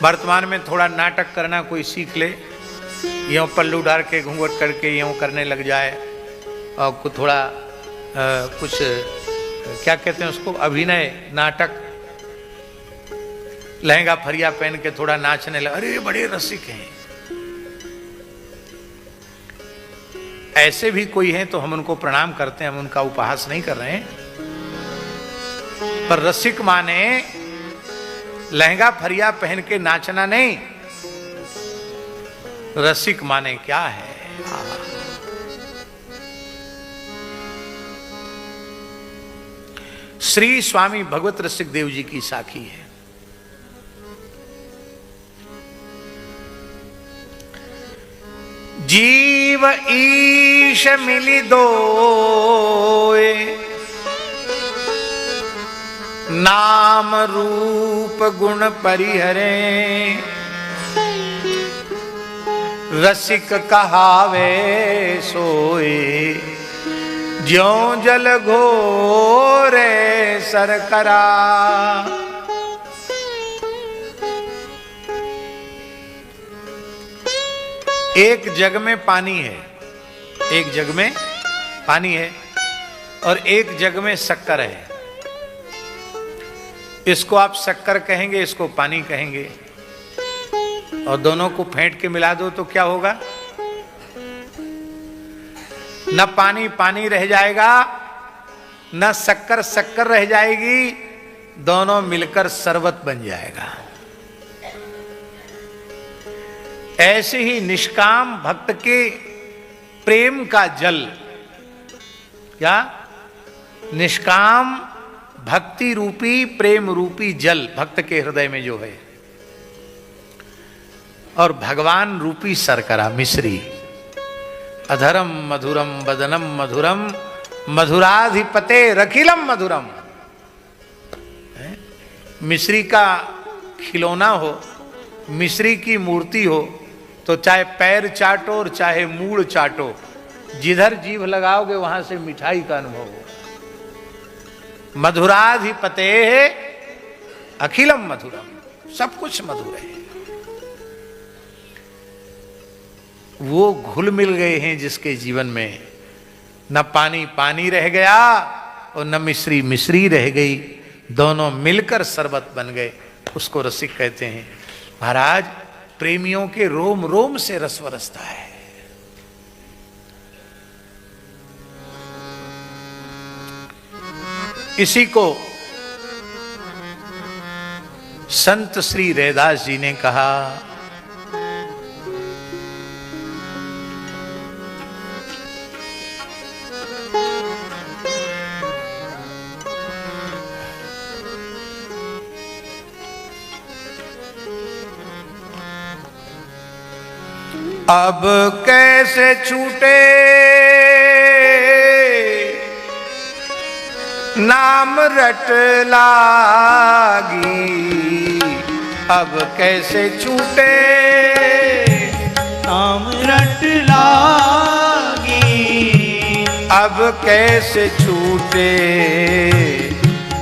वर्तमान में थोड़ा नाटक करना कोई सीख ले, यूँ पल्लू डाल के घूंघट करके यूँ करने लग जाए और कुछ थोड़ा कुछ क्या कहते हैं उसको, अभिनय नाटक, लहंगा फरिया पहन के थोड़ा नाचने लगे, अरे बड़े रसिक हैं। ऐसे भी कोई हैं तो हम उनको प्रणाम करते हैं, हम उनका उपहास नहीं कर रहे हैं। पर रसिक माने लहंगा फरिया पहन के नाचना नहीं, रसिक माने क्या है। श्री स्वामी भगवत रसिक देव जी की साखी है। जीव ईश मिली दोए, नाम रूप गुण परिहरे, रसिक कहावे सोए, ज्यों जल घोरे सरकरा। एक जग में पानी है, एक जग में पानी है और एक जग में शक्कर है। इसको आप शक्कर कहेंगे, इसको पानी कहेंगे, और दोनों को फेंट के मिला दो तो क्या होगा? न पानी पानी रह जाएगा, न शक्कर शक्कर रह जाएगी, दोनों मिलकर शरबत बन जाएगा। ऐसे ही निष्काम भक्त के प्रेम का जल, क्या निष्काम भक्ति रूपी प्रेम रूपी जल भक्त के हृदय में जो है, और भगवान रूपी शर्करा मिश्री, अधरम मधुरम वदनम मधुरम मधुराधिपते रखिलम मधुरम। मिश्री का खिलौना हो, मिश्री की मूर्ति हो, तो चाहे पैर चाटो और चाहे मूड़ चाटो, जिधर जीभ लगाओगे वहां से मिठाई का अनुभव हो। मधुराधिपते अखिलम मधुरम, सब कुछ मधुर है। वो घुल मिल गए हैं जिसके जीवन में न पानी पानी रह गया और न मिश्री मिश्री रह गई, दोनों मिलकर शरबत बन गए, उसको रसिक कहते हैं। महाराज, प्रेमियों के रोम रोम से रस बरसता है। इसी को संत श्री रैदास जी ने कहा, अब कैसे छूटे नाम रट लागी, अब कैसे छूटे नाम रट लागी, अब कैसे छूटे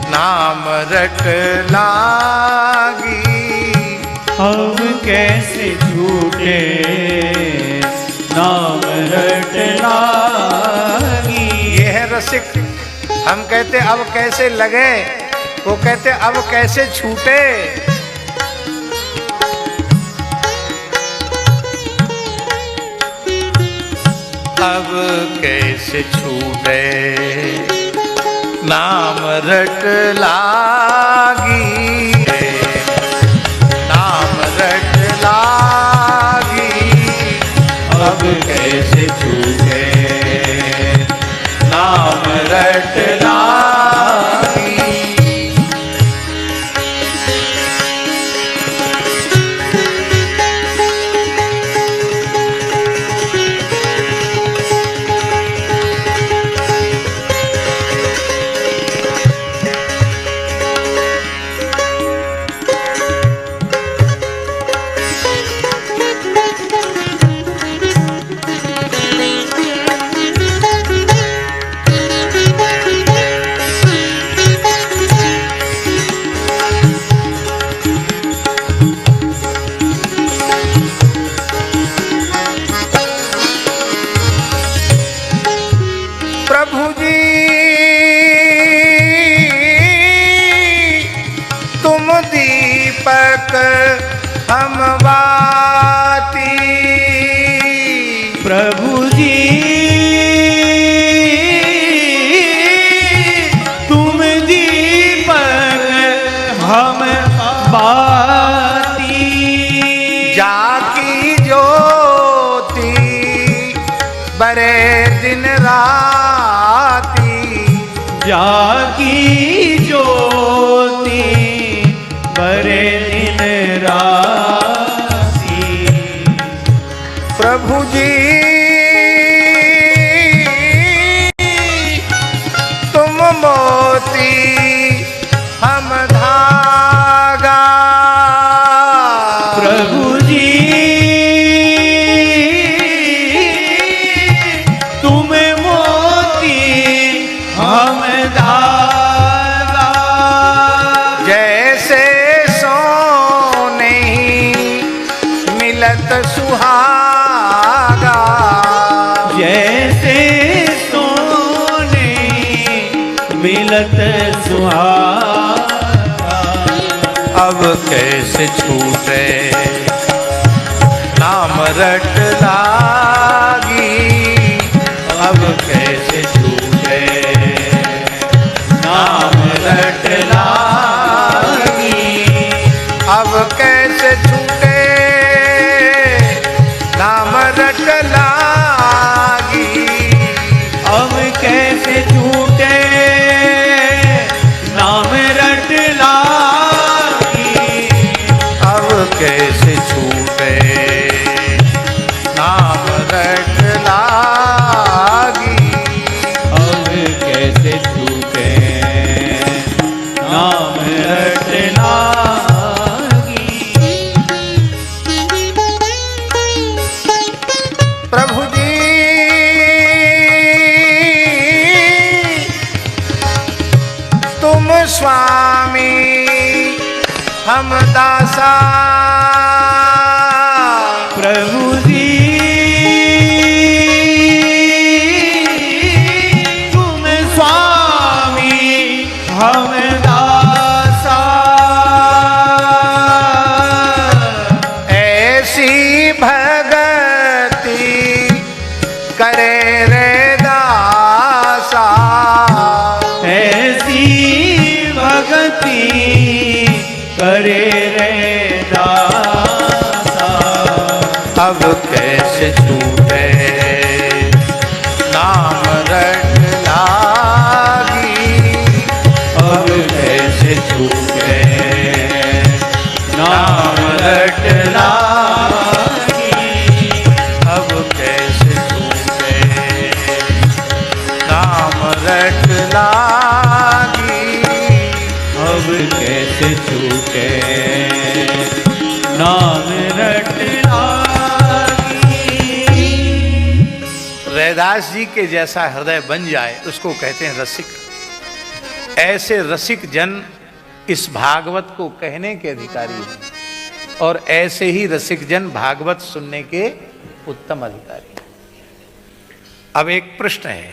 नाम रट लागी, अब कैसे छूटे नाम रट लागी। ये है रसिक। हम कहते अब कैसे लगे, वो कहते अब कैसे छूटे। अब कैसे छूटे नाम रट लागी, नाम रट लागी, अब कैसे छूटे नाम रट लागी। तुम दीपक हम बाती। प्रभु जी तुम दीपक हम बाती। जाकी ज्योति बरे दिन राती। जाकी ज्योति बरे दिन राती। प्रभु जी तुम मोती हम धागा। प्रभु जी तुम मोती हम धागा। जैसे सोने मिलत सुहागा। जैसे सोने मिलत सुहागा। अब कैसे छूटे नाम रट लागी। अब कैसे छूटे नाम रट लागी। अब कैसे छूटे नाम रट लागी। अब कैसे छूटे नाम रट लागी। अब कैसे छूटे नाम रट लागी। अब कैसे छूटे नाम रट लागी। प्रभु जी तुम स्वामी हम दासा। प्रभु जी तुम स्वामी हम दासा। ऐसी भगति करे रे दासा। ऐसी भगति करे रे दासा। अब कैसे छूटे नाम रट लागी। अब कैसे छूटे नाम रट लागी। अब कैसे छूटे नाम रट लागी। अब कैसे छूटे नाम रट लागी। रैदास जी के जैसा हृदय बन जाए उसको कहते हैं रसिक। ऐसे रसिक जन इस भागवत को कहने के अधिकारी हैं और ऐसे ही रसिक जन भागवत सुनने के उत्तम अधिकारी हैं। अब एक प्रश्न है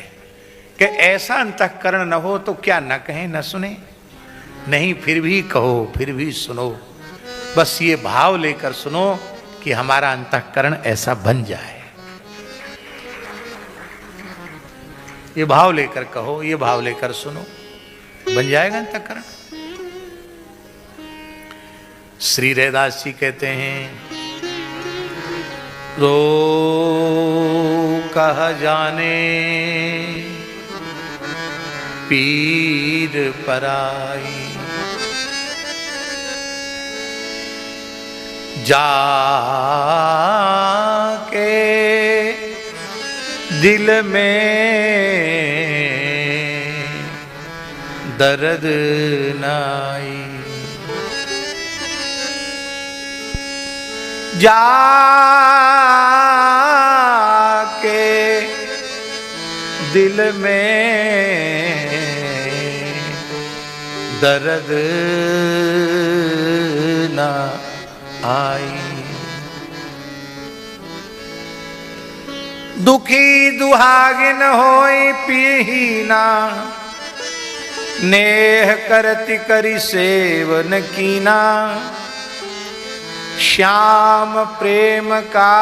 कि ऐसा अंतःकरण न हो तो क्या न कहें न सुने? नहीं, फिर भी कहो, फिर भी सुनो। बस ये भाव लेकर सुनो कि हमारा अंतःकरण ऐसा बन जाए। ये भाव लेकर कहो, ये भाव लेकर सुनो, बन जाएगा अंतःकरण। श्री रैदास जी कहते हैं, रो कह जाने पीर पराई। जाके दिल में दर्द नाई। जाके दिल में दर्द ना आई। दुखी दुहागिन होई पीही ना, नेह करति करि सेवन कीना, श्याम प्रेम का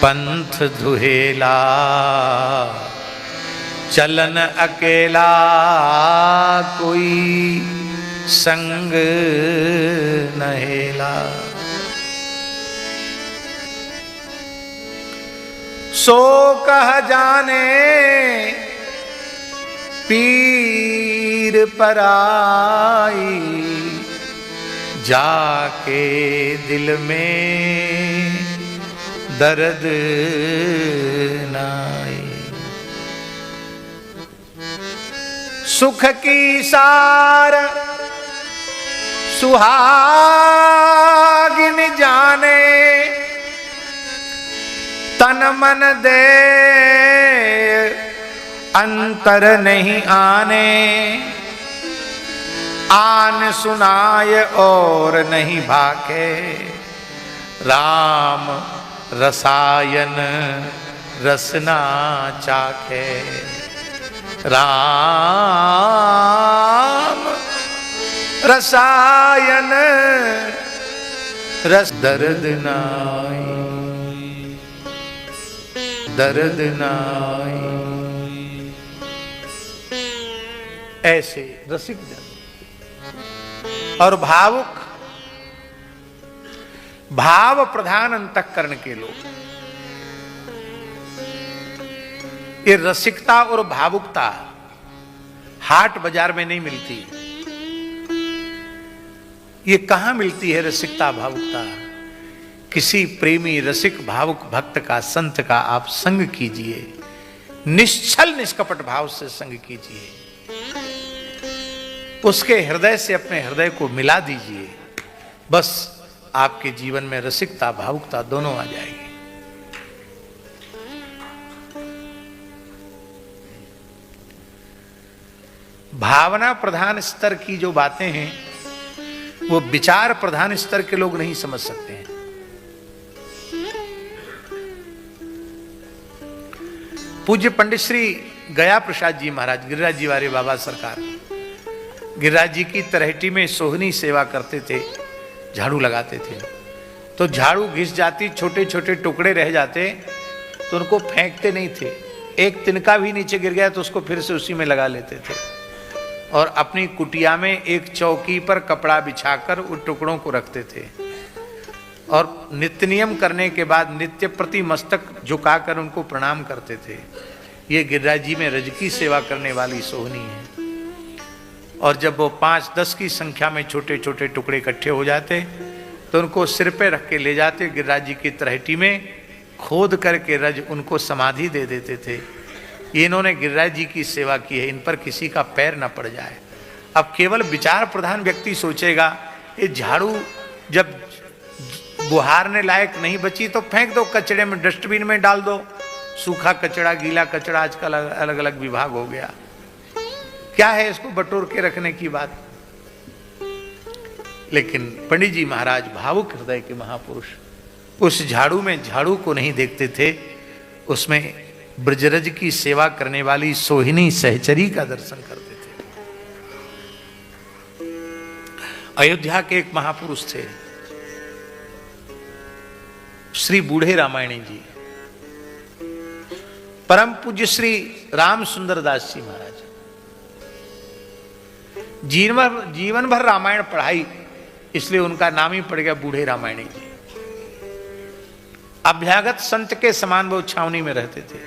पंथ दुहेला, चलन अकेला कोई संग नहेला। सो कह जाने पीर पराई, जाके दिल में दर्द नाई। सुख की सार सुहागिन जाने, तन मन दे अंतर नहीं आने। आन सुनाए और नहीं भाके, राम रसायन रसना चाखे। राम रसायन रस दर्द नाई, दर्द नाई। ऐसे रसिक जन और भावुक, भाव प्रधान अंतःकरण के लोग, ये रसिकता और भावुकता हाट बाजार में नहीं मिलती। ये कहां मिलती है रसिकता भावुकता? किसी प्रेमी रसिक भावुक भक्त का, संत का आप संग कीजिए, निश्चल निष्कपट भाव से संग कीजिए, उसके हृदय से अपने हृदय को मिला दीजिए, बस आपके जीवन में रसिकता भावुकता दोनों आ जाएगी। भावना प्रधान स्तर की जो बातें हैं वो विचार प्रधान स्तर के लोग नहीं समझ सकते हैं। पूज्य पंडित श्री गया प्रसाद जी महाराज, गिरिराज जी वाले बाबा सरकार, गिरिराज जी की तरहेटी में सोहनी सेवा करते थे, झाड़ू लगाते थे। तो झाड़ू घिस जाती, छोटे छोटे टुकड़े रह जाते, तो उनको फेंकते नहीं थे। एक तिनका भी नीचे गिर गया तो उसको फिर से उसी में लगा लेते थे और अपनी कुटिया में एक चौकी पर कपड़ा बिछाकर उन टुकड़ों को रखते थे और नित्य नियम करने के बाद नित्य प्रति मस्तक झुकाकर उनको प्रणाम करते थे। ये गिरिराज जी में रज की सेवा करने वाली सोहनी है। और जब वो 5-10 की संख्या में छोटे छोटे टुकड़े इकट्ठे हो जाते तो उनको सिर पे रख के ले जाते, गिरिराज जी की तरहेटी में खोद करके रज उनको समाधि दे देते थे। ये इन्होंने गिरिराज जी की सेवा की है, इन पर किसी का पैर न पड़ जाए। अब केवल विचार प्रधान व्यक्ति सोचेगा ये झाड़ू जब बुहारने लायक नहीं बची तो फेंक दो कचड़े में, डस्टबिन में डाल दो। सूखा कचड़ा, गीला कचड़ा, आजकल अलग अलग विभाग हो गया, क्या है इसको बटोर के रखने की बात। लेकिन पंडित जी महाराज भावुक हृदय के महापुरुष उस झाड़ू में झाड़ू को नहीं देखते थे, उसमें ब्रजरज की सेवा करने वाली सोहिनी सहचरी का दर्शन करते थे। अयोध्या के एक महापुरुष थे श्री बूढ़े रामायणी जी, परम पूज्य श्री राम सुंदर दास जी महाराज। जीवन भर रामायण पढ़ाई, इसलिए उनका नाम ही पड़ गया बूढ़े रामायणी जी। अभ्यागत संत के समान वो छावनी में रहते थे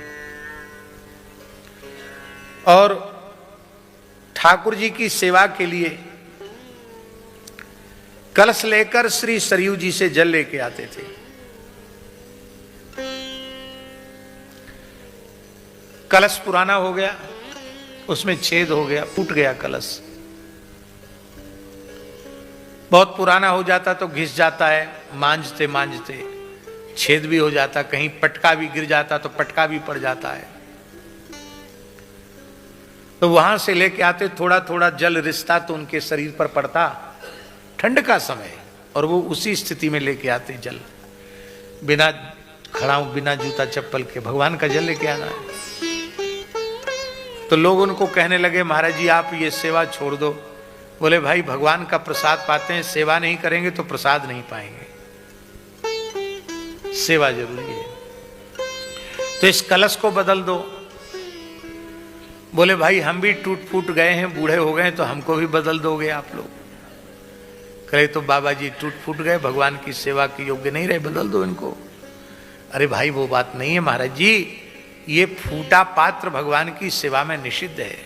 और ठाकुर जी की सेवा के लिए कलश लेकर श्री सरयू जी से जल लेके आते थे। कलश पुराना हो गया, उसमें छेद हो गया, फूट गया कलश। बहुत पुराना हो जाता तो घिस जाता है, मांझते मांझते छेद भी हो जाता, कहीं पटका भी गिर जाता तो पटका भी पड़ जाता है। तो वहां से लेके आते, थोड़ा थोड़ा जल रिसता तो उनके शरीर पर पड़ता, ठंड का समय, और वो उसी स्थिति में लेके आते जल, बिना खड़ा हूं, बिना जूता चप्पल के, भगवान का जल लेके आना है। तो लोग उनको कहने लगे महाराज जी आप ये सेवा छोड़ दो। बोले भाई भगवान का प्रसाद पाते हैं, सेवा नहीं करेंगे तो प्रसाद नहीं पाएंगे, सेवा जरूरी है। तो इस कलश को बदल दो। बोले भाई हम भी टूट फूट गए हैं, बूढ़े हो गए, तो हमको भी बदल दोगे आप लोग? कहे तो बाबा जी टूट फूट गए, भगवान की सेवा के योग्य नहीं रहे, बदल दो इनको। अरे भाई वो बात नहीं है महाराज जी, ये फूटा पात्र भगवान की सेवा में निषिद्ध है,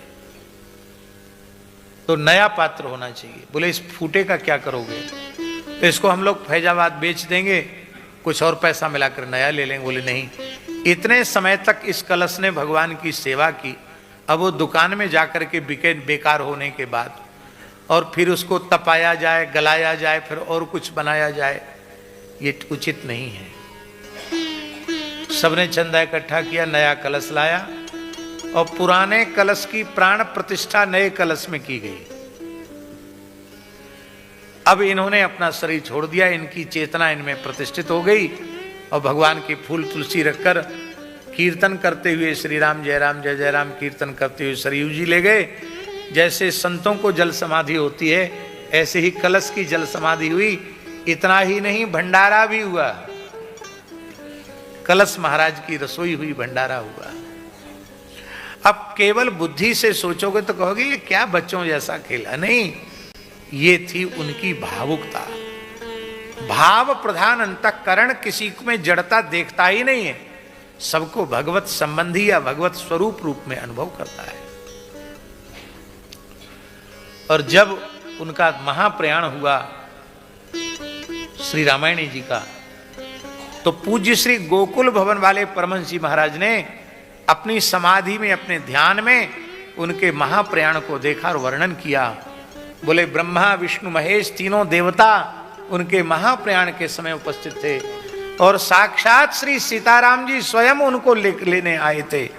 तो नया पात्र होना चाहिए। बोले इस फूटे का क्या करोगे? तो इसको हम लोग फैजाबाद बेच देंगे, कुछ और पैसा मिलाकर नया ले लेंगे। बोले नहीं, इतने समय तक इस कलश ने भगवान की सेवा की, अब वो दुकान में जाकर के बिके बेकार होने के बाद और फिर उसको तपाया जाए, गलाया जाए, फिर और कुछ बनाया जाए, ये उचित नहीं है। सबने चंदा इकट्ठा किया, नया कलश लाया और पुराने कलश की प्राण प्रतिष्ठा नए कलश में की गई। अब इन्होंने अपना शरीर छोड़ दिया, इनकी चेतना इनमें प्रतिष्ठित हो गई और भगवान की फूल तुलसी रखकर कीर्तन करते हुए श्री राम जय जय राम कीर्तन करते हुए सरयू जी ले गए। जैसे संतों को जल समाधि होती है, ऐसे ही कलश की जल समाधि हुई। इतना ही नहीं, भंडारा भी हुआ। कलश महाराज की रसोई हुई, भंडारा हुआ। अब केवल बुद्धि से सोचोगे तो कहोगे ये क्या बच्चों जैसा खेला? नहीं, ये थी उनकी भावुकता। भाव प्रधान अंतःकरण किसी में जड़ता देखता ही नहीं है, सबको भगवत संबंधी या भगवत स्वरूप रूप में अनुभव करता है। और जब उनका महाप्रयाण हुआ श्री रामायणी जी का, तो पूज्य श्री गोकुल भवन वाले परमहंस जी महाराज ने अपनी समाधि में, अपने ध्यान में उनके महाप्रयाण को देखा और वर्णन किया। बोले ब्रह्मा विष्णु महेश तीनों देवता उनके महाप्रयाण के समय उपस्थित थे और साक्षात श्री सीताराम जी स्वयं उनको लेने आए थे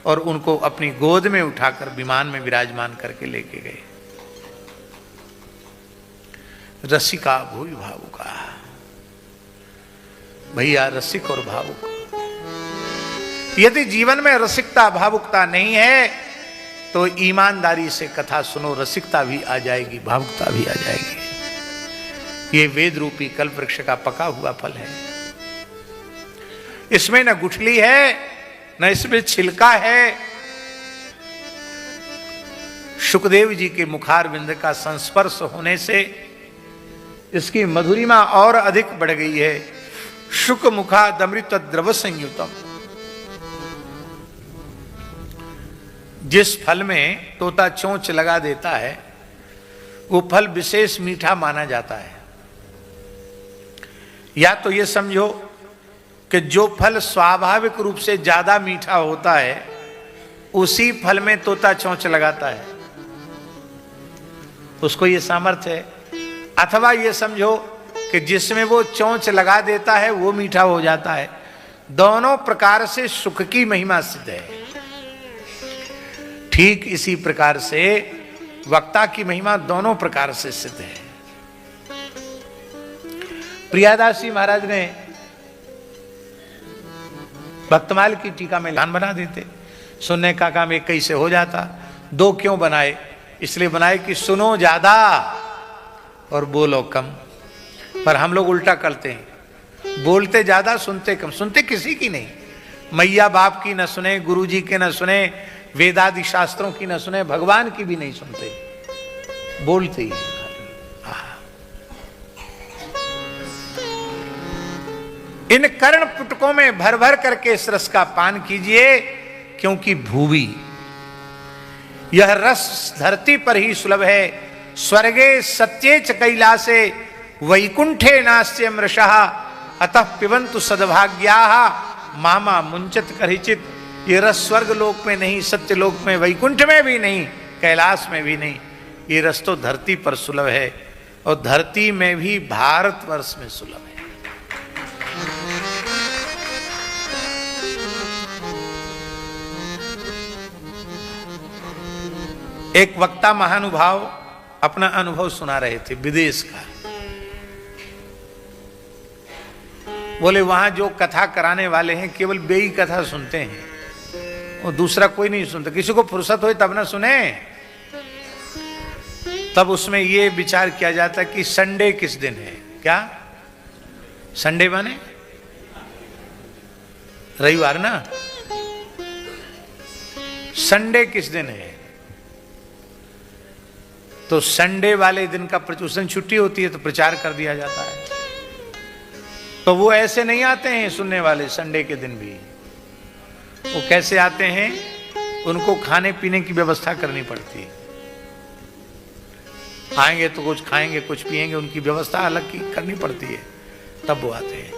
और उनको अपनी गोद में उठाकर विमान में विराजमान करके लेके गए। रसिका भूई भावुका, भैया रसिक और भावुक। यदि जीवन में रसिकता भावुकता नहीं है तो ईमानदारी से कथा सुनो, रसिकता भी आ जाएगी, भावुकता भी आ जाएगी। ये वेद रूपी कल्प वृक्ष का पका हुआ फल है। इसमें न गुठली है, न इसमें छिलका है। शुकदेव जी के मुखार बिंद का संस्पर्श होने से इसकी मधुरिमा और अधिक बढ़ गई है। शुक मुखादमृत द्रव संयुतम। जिस फल में तोता चोंच लगा देता है वो फल विशेष मीठा माना जाता है। या तो ये समझो कि जो फल स्वाभाविक रूप से ज्यादा मीठा होता है उसी फल में तोता चोंच लगाता है, उसको ये सामर्थ्य है। अथवा ये समझो कि जिसमें वो चोंच लगा देता है वो मीठा हो जाता है। दोनों प्रकार से सुख की महिमा सिद्ध है। ठीक इसी प्रकार से वक्ता की महिमा दोनों प्रकार से सिद्ध है। प्रियादास जी महाराज ने भक्तमाल की टीका में लान बना देते, सुनने का काम एक कैसे हो जाता। दो क्यों बनाए? इसलिए बनाए कि सुनो ज्यादा और बोलो कम। पर हम लोग उल्टा करते हैं, बोलते ज्यादा सुनते कम। सुनते किसी की नहीं, मैया बाप की न सुने, गुरु जी के न सुने, वेदादि शास्त्रों की न सुने, भगवान की भी नहीं सुनते, बोलते ही। इन कर्ण पुटकों में भर भर करके इस रस का पान कीजिए, क्योंकि भूवि यह रस धरती पर ही सुलभ है। स्वर्गे सत्ये च कैलासे वैकुंठे नास्ते मृषः अतः पिबंतु सद्भाग्याः मामा मुंचत करिचित। ये रस स्वर्ग लोक में नहीं, सत्य लोक में, वैकुंठ में भी नहीं, कैलाश में भी नहीं। ये रस तो धरती पर सुलभ है और धरती में भी भारतवर्ष में सुलभ है। एक वक्ता महानुभाव अपना अनुभव सुना रहे थे विदेश का। बोले वहां जो कथा कराने वाले हैं केवल बेई कथा सुनते हैं, वो दूसरा कोई नहीं सुनता। किसी को फुर्सत हो तब ना सुने। तब उसमें ये विचार किया जाता कि संडे किस दिन है। क्या संडे माने रविवार ना, संडे किस दिन है? तो संडे वाले दिन का उस दिन छुट्टी होती है तो प्रचार कर दिया जाता है। तो वो ऐसे नहीं आते हैं सुनने वाले संडे के दिन भी। वो कैसे आते हैं? उनको खाने पीने की व्यवस्था करनी पड़ती है। आएंगे तो कुछ खाएंगे कुछ पिएंगे, उनकी व्यवस्था अलग की करनी पड़ती है, तब वो आते हैं।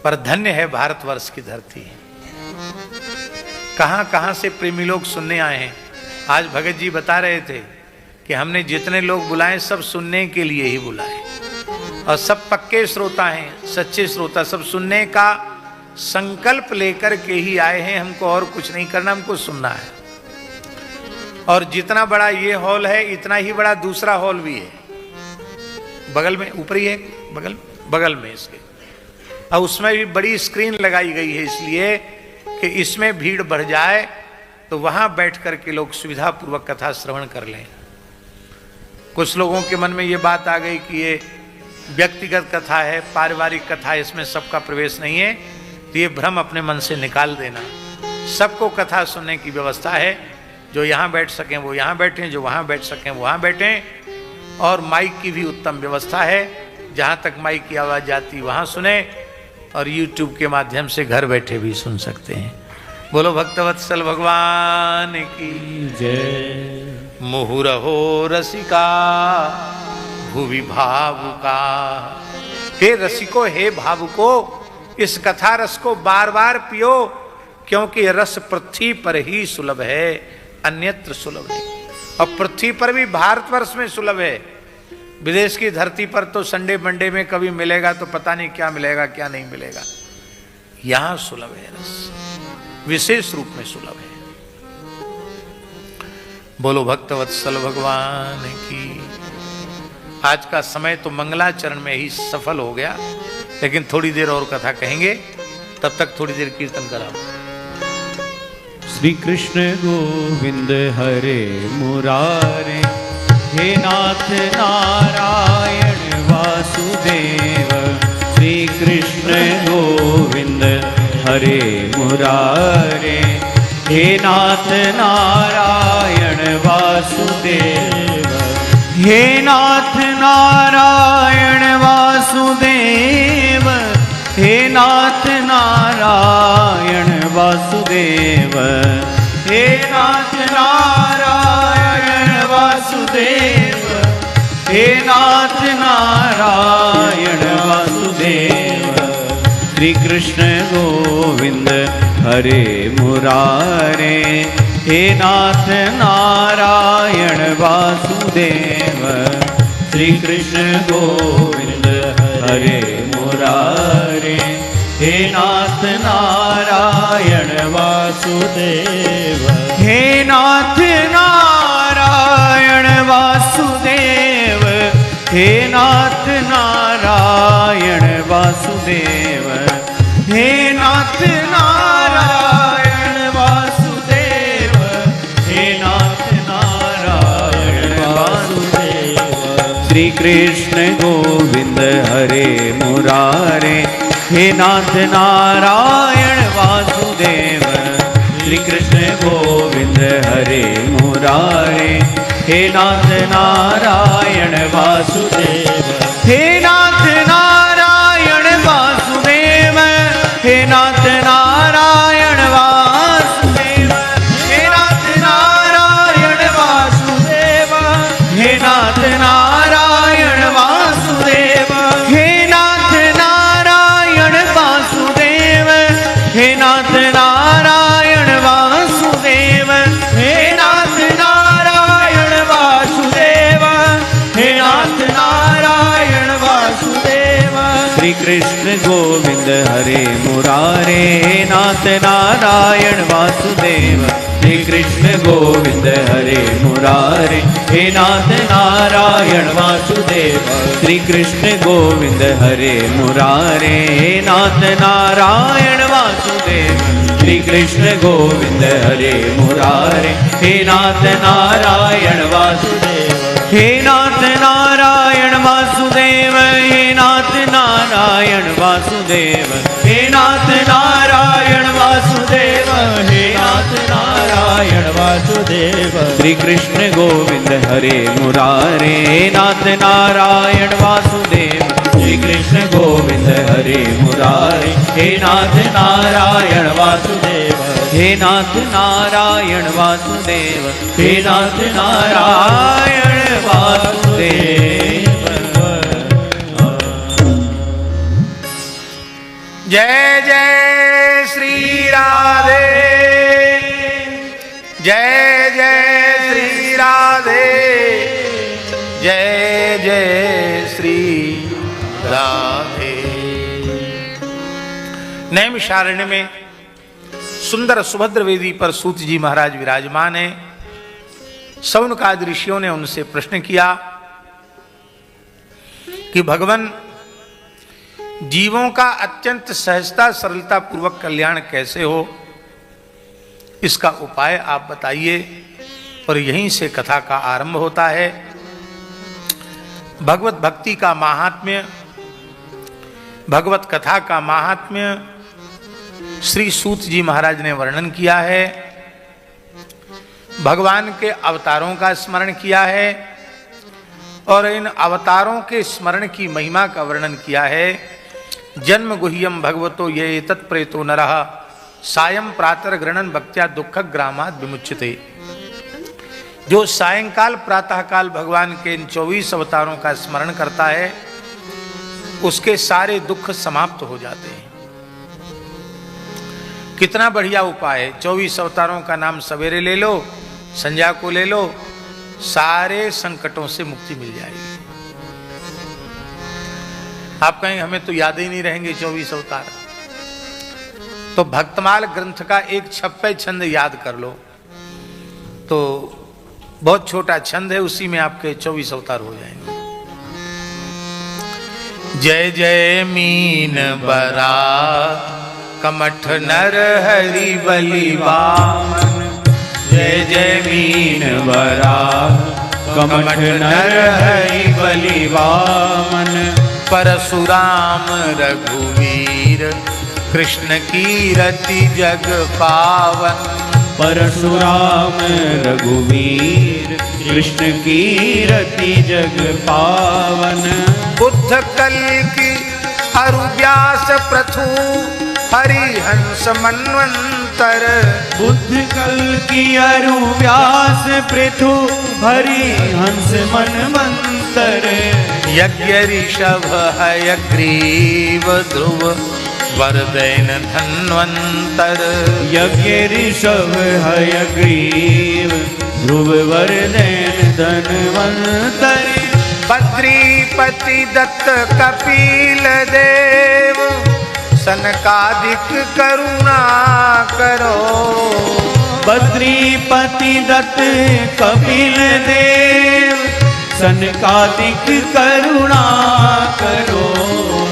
पर धन्य है भारतवर्ष की धरती। कहां कहां से प्रेमी लोग सुनने आए हैं। आज भगत जी बता रहे थे कि हमने जितने लोग बुलाए सब सुनने के लिए ही बुलाए, और सब पक्के श्रोता हैं, सच्चे श्रोता, सब सुनने का संकल्प लेकर के ही आए हैं। हमको और कुछ नहीं करना, हमको सुनना है। और जितना बड़ा ये हॉल है इतना ही बड़ा दूसरा हॉल भी है, बगल में, ऊपर ही है, बगल में इसके। और उसमें भी बड़ी स्क्रीन लगाई गई है इसलिए कि इसमें भीड़ बढ़ जाए तो वहां बैठ करके लोग सुविधा पूर्वक कथा श्रवण कर लें। कुछ लोगों के मन में ये बात आ गई कि ये व्यक्तिगत कथा है, पारिवारिक कथा है, इसमें सबका प्रवेश नहीं है। तो ये भ्रम अपने मन से निकाल देना। सबको कथा सुनने की व्यवस्था है। जो यहाँ बैठ सकें वो यहाँ बैठें, जो वहाँ बैठ सकें वो वहाँ बैठें। और माइक की भी उत्तम व्यवस्था है, जहाँ तक माइक की आवाज़ जाती वहाँ सुने, और यूट्यूब के माध्यम से घर बैठे भी सुन सकते हैं। बोलो भक्तवत्सल भगवान की जय। मुहुरहो रसिका भुवि भावुका। हे रसिको, हे भावुको, इस कथा रस को बार बार पियो, क्योंकि रस पृथ्वी पर ही सुलभ है, अन्यत्र सुलभ नहीं। और पृथ्वी पर भी भारतवर्ष में सुलभ है। विदेश की धरती पर तो संडे मंडे में कभी मिलेगा तो पता नहीं क्या मिलेगा क्या नहीं मिलेगा। यहां सुलभ है रस, विशेष रूप में सुलभ है। बोलो भक्तवत्सल भगवान की। आज का समय तो मंगलाचरण में ही सफल हो गया, लेकिन थोड़ी देर और कथा कहेंगे, तब तक थोड़ी देर कीर्तन कराओ। श्री कृष्ण गोविंद हरे मुरारे, हे नाथ नारायण वासुदेव। श्री कृष्ण गोविंद हरे मुरारे, हे नाथ नारायण वासुदेव। हे नाथ नारायण वासुदेव, हे नाथ नारायण वासुदेव। हे नाथ नारायण वासुदेव, हे नाथ नारायण वासुदेव। श्री कृष्ण गोविंद हरे मुरारे, हे नाथ नारायण वासुदेव। श्री कृष्ण गोविंद हरे मुरारे, हे नाथ नारायण वासुदेव। हे नाथ नारायण वासुदेव, हे नाथ नारायण वासुदेव। हे नाथ नारायण वासुदेव, हे नाथ नारायण वासुदेव। श्री कृष्ण गोविंद हरे मुरारे, हे नाथ नारायण वासुदेव। श्री कृष्ण गोविंद हरे मुरारे, हे नाथ नारायण वासुदेव। हे नाथ नारायण वासुदेव, हे नाथ नारायण वासुदेव। हे नाथ नारायण वासुदेव, हे नाथ नारायण वासुदेव। हे नाथ नारायण वासुदेव, हे नाथ नारायण वासुदेव। हे नाथ नारायण वासुदेव, हे नाथ नारायण वासुदेव। श्री कृष्ण गोविंद हरे मुरारे, हे नाथ नारायण वासुदेव। श्री कृष्ण कृष्ण गोविंद हरे मुरारे, हे नाथ नारायण वासुदेव। श्री कृष्ण गोविंद हरे मुरारे, हे नाथ नारायण वासुदेव। श्री कृष्ण गोविंद हरे मुरारे, हे नाथ नारायण वासुदेव। हे नाथ नारायण वासुदेव, हे नाथ नारायण वासुदेव। हे नाथ नारायण वासुदेव, हे नाथ नारायण वासुदेव। श्री कृष्ण गोविंद हरे मुरारे, हे नाथ नारायण वासुदेव। श्री कृष्ण गोविंद हरे मुरारे, हे नाथ नारायण वासुदेव। हे नाथ नारायण वासुदेव, हे नाथ नारायण वासुदेव। जय जय श्री राधे, जय जय श्री राधे, जय जय श्री राधे। नैमिषारण्य में सुंदर सुभद्र वेदी पर सूत जी महाराज विराजमान हैं। सौनकादि ऋषियों ने उनसे प्रश्न किया कि भगवान, जीवों का अत्यंत सहजता सरलता पूर्वक कल्याण कैसे हो, इसका उपाय आप बताइए। और यहीं से कथा का आरंभ होता है। भगवत भक्ति का महात्म्य, भगवत कथा का महात्म्य श्री सूत जी महाराज ने वर्णन किया है। भगवान के अवतारों का स्मरण किया है और इन अवतारों के स्मरण की महिमा का वर्णन किया है। जन्म गुह्यम भगवतो ये तत्प्रेतो नरः, सायं प्रातः गृणन भक्त्या दुख ग्रामाद विमुच्यते। जो सायंकाल प्रातःकाल भगवान के इन 24 अवतारों का स्मरण करता है, उसके सारे दुख समाप्त हो जाते हैं। कितना बढ़िया उपाय है। 24 अवतारों का नाम सवेरे ले लो, संध्या को ले लो, सारे संकटों से मुक्ति मिल जाएगी। आप कहेंगे हमें तो याद ही नहीं रहेंगे 24 अवतार, तो भक्तमाल ग्रंथ का एक 56 छंद याद कर लो, तो बहुत छोटा छंद है, उसी में आपके 24 अवतार हो जाएंगे। जय जय मीन बरा कमठ नर हरि बलि वामन, जय जय मीन बरा कमठ नर हरि बलि वामन। परशुराम रघुवीर कृष्ण कीरति जग पावन, परशुराम रघुवीर कृष्ण कीरति जग पावन। बुद्ध कल की अरु व्यास प्रथु हरिहंस मनवंतर, बुद्ध कल की अरु व्यास पृथु हरिहंस मनवंतर। यज्ञ ऋषभ हयग्रीव ध्रुव वरदैन धन्वंतर, यज्ञ ऋषभ हयग्रीव ध्रुव वरदैन धन्वंतर। बद्रीपति दत्त कपिल देव सनकादिक करुणा करो, बद्रीपति दत्त कपिल देव सनकादिक करुणा करो।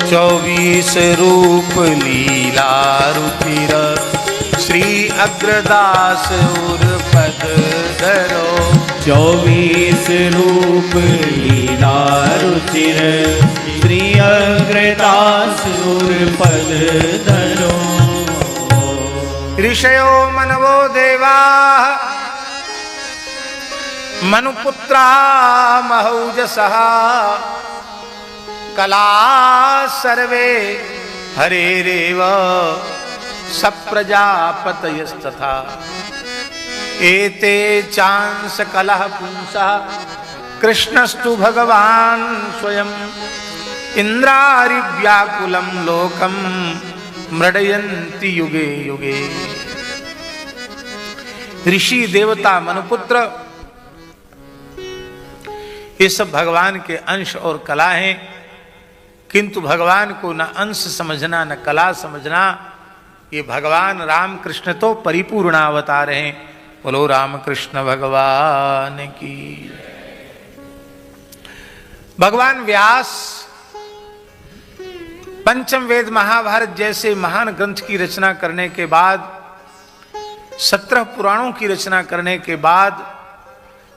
24 रूप लीला रुचिर श्री अग्रदास उर पद धरो, 24 रूप लीला रुचिर श्री अग्रदास उर पद धरो। ऋषयो मनवो देवा मनुपुत्रा महौजसः, कला सर्वे हरेरेव सप्रजापतयस्तथा। एते चांस कलह पुंसः कृष्णस्तु भगवान स्वयं, इंद्रारिव्याकुलं लोकम मृडयन्ति युगे युगे। ऋषि देवता मनुपुत्र ये सब भगवान के अंश और कला हैं, किंतु भगवान को न अंश समझना न कला समझना। ये भगवान राम कृष्ण तो परिपूर्ण अवतार हैं, बोलो रामकृष्ण भगवान की। भगवान व्यास पंचम वेद महाभारत जैसे महान ग्रंथ की रचना करने के बाद, 17 पुराणों की रचना करने के बाद,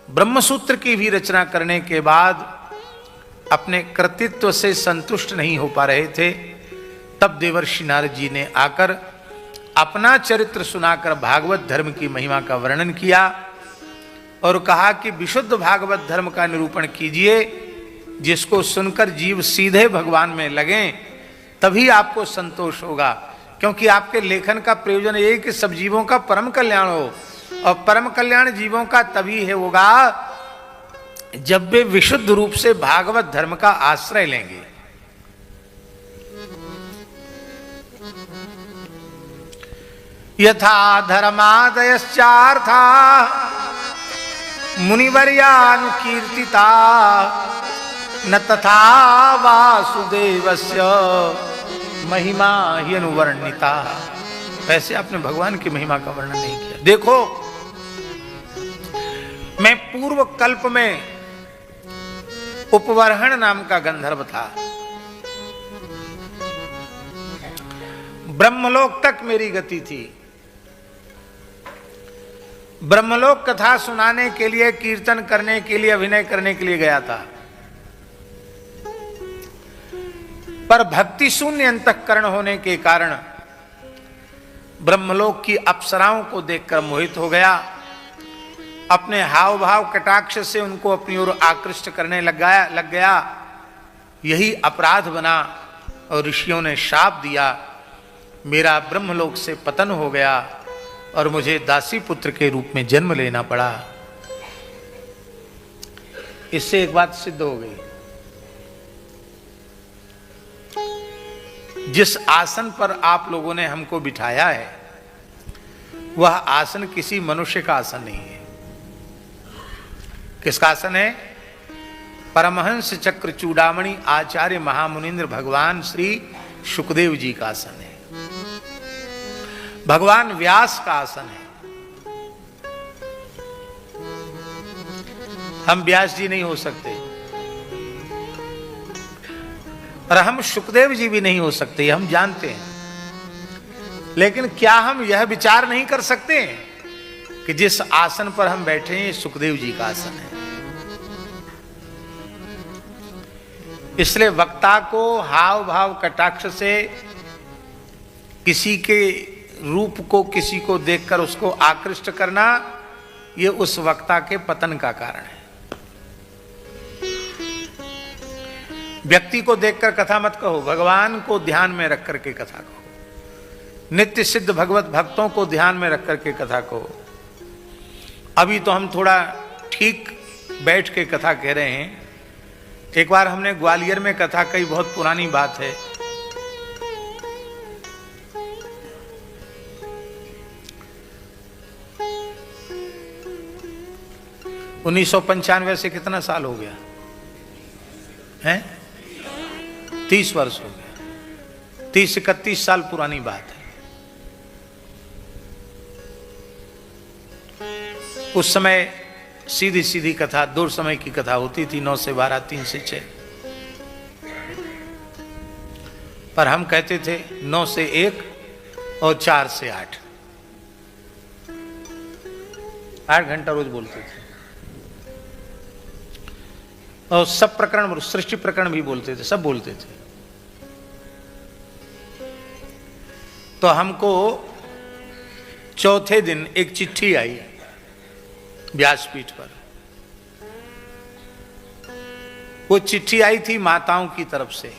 ब्रह्मसूत्र की भी रचना करने के बाद अपने कृतित्व से संतुष्ट नहीं हो पा रहे थे। तब देवर्षि नारद जी ने आकर अपना चरित्र सुनाकर भागवत धर्म की महिमा का वर्णन किया और कहा कि विशुद्ध भागवत धर्म का निरूपण कीजिए, जिसको सुनकर जीव सीधे भगवान में लगे, तभी आपको संतोष होगा। क्योंकि आपके लेखन का प्रयोजन ये है कि सब जीवों का परम कल्याण हो, और परम कल्याण जीवों का तभी है होगा जब वे विशुद्ध रूप से भागवत धर्म का आश्रय लेंगे। यथा धर्मादयश्चार्था मुनिवर्यानुकीर्तिता न तथा वासुदेवस्य महिमा ही अनुवर्णिता। वैसे आपने भगवान की महिमा का वर्णन नहीं किया। देखो, मैं पूर्व कल्प में उपवर्हण नाम का गंधर्व था। ब्रह्मलोक तक मेरी गति थी। ब्रह्मलोक कथा सुनाने के लिए, कीर्तन करने के लिए, अभिनय करने के लिए गया था। पर भक्ति शून्य अंतःकरण होने के कारण ब्रह्मलोक की अप्सराओं को देखकर मोहित हो गया। अपने हाव भाव कटाक्ष से उनको अपनी ओर आकृष्ट करने लग गया। यही अपराध बना और ऋषियों ने शाप दिया। मेरा ब्रह्मलोक से पतन हो गया और मुझे दासी पुत्र के रूप में जन्म लेना पड़ा। इससे एक बात सिद्ध हो गई, जिस आसन पर आप लोगों ने हमको बिठाया है वह आसन किसी मनुष्य का आसन नहीं है। किसका आसन है? परमहंस चक्र चूड़ामणि आचार्य महामुनिंद्र भगवान श्री शुकदेव जी का आसन है। भगवान व्यास का आसन है। हम व्यास जी नहीं हो सकते और हम शुकदेव जी भी नहीं हो सकते, हम जानते हैं। लेकिन क्या हम यह विचार नहीं कर सकते कि जिस आसन पर हम बैठे हैं सुखदेव जी का आसन है? इसलिए वक्ता को हाव भाव कटाक्ष से किसी के रूप को, किसी को देखकर उसको आकृष्ट करना, यह उस वक्ता के पतन का कारण है। व्यक्ति को देखकर कथा मत कहो, भगवान को ध्यान में रख करके कथा कहो। नित्य सिद्ध भगवत भक्तों को ध्यान में रख करके कथा कहो। अभी तो हम थोड़ा ठीक बैठ के कथा कह रहे हैं। एक बार हमने ग्वालियर में कथा कही, बहुत पुरानी बात है। (1995) से कितना साल हो गया है? 30 वर्ष हो गया। 30-31 साल पुरानी बात है। उस समय सीधी सीधी कथा, 2 समय की कथा होती थी, 9 से 12, 3 से 6। पर हम कहते थे 9 से 1 और 4 से 8। 8 घंटा रोज बोलते थे। और सब प्रकरण, सृष्टि प्रकरण भी बोलते थे, सब बोलते थे। तो हमको चौथे दिन एक चिट्ठी आई व्यासपीठ पर। वो चिट्ठी आई थी माताओं की तरफ से।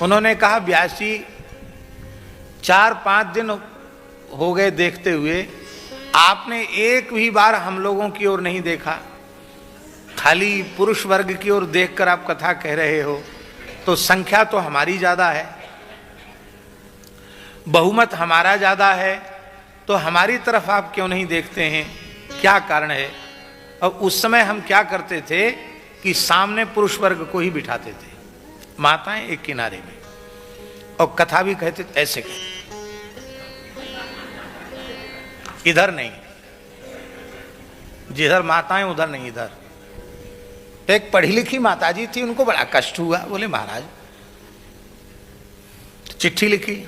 उन्होंने कहा, व्यास जी 4-5 दिन हो गए देखते हुए, आपने एक भी बार हम लोगों की ओर नहीं देखा, खाली पुरुष वर्ग की ओर देखकर आप कथा कह रहे हो। तो संख्या तो हमारी ज्यादा है, बहुमत हमारा ज्यादा है, तो हमारी तरफ आप क्यों नहीं देखते हैं? क्या कारण है? और उस समय हम क्या करते थे कि सामने पुरुष वर्ग को ही बिठाते थे, माताएं एक किनारे में, और कथा भी कहते थे ऐसे कहते। इधर नहीं, जिधर माताएं उधर नहीं, इधर। तो एक पढ़ी लिखी माताजी थी, उनको बड़ा कष्ट हुआ। बोले महाराज, चिट्ठी लिखी,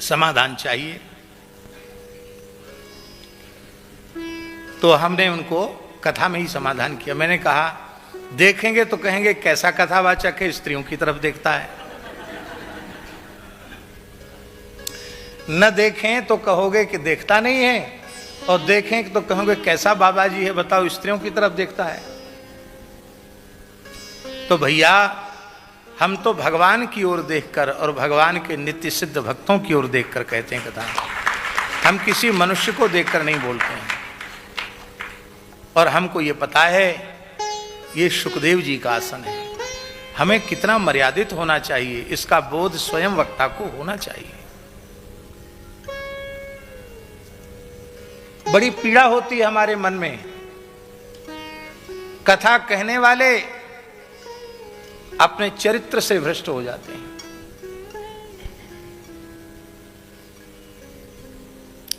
समाधान चाहिए। तो हमने उनको कथा में ही समाधान किया। मैंने कहा देखेंगे तो कहेंगे कैसा कथावाचक है, स्त्रियों की तरफ देखता है। न देखें तो कहोगे कि देखता नहीं है, और देखें तो कहोगे कैसा बाबा जी है, बताओ स्त्रियों की तरफ देखता है। तो भैया, हम तो भगवान की ओर देखकर और भगवान के नित्य सिद्ध भक्तों की ओर देखकर कहते हैं कथा। हम किसी मनुष्य को देखकर नहीं बोलते हैं। और हमको ये पता है ये सुखदेव जी का आसन है, हमें कितना मर्यादित होना चाहिए, इसका बोध स्वयं वक्ता को होना चाहिए। बड़ी पीड़ा होती है हमारे मन में, कथा कहने वाले अपने चरित्र से भ्रष्ट हो जाते हैं।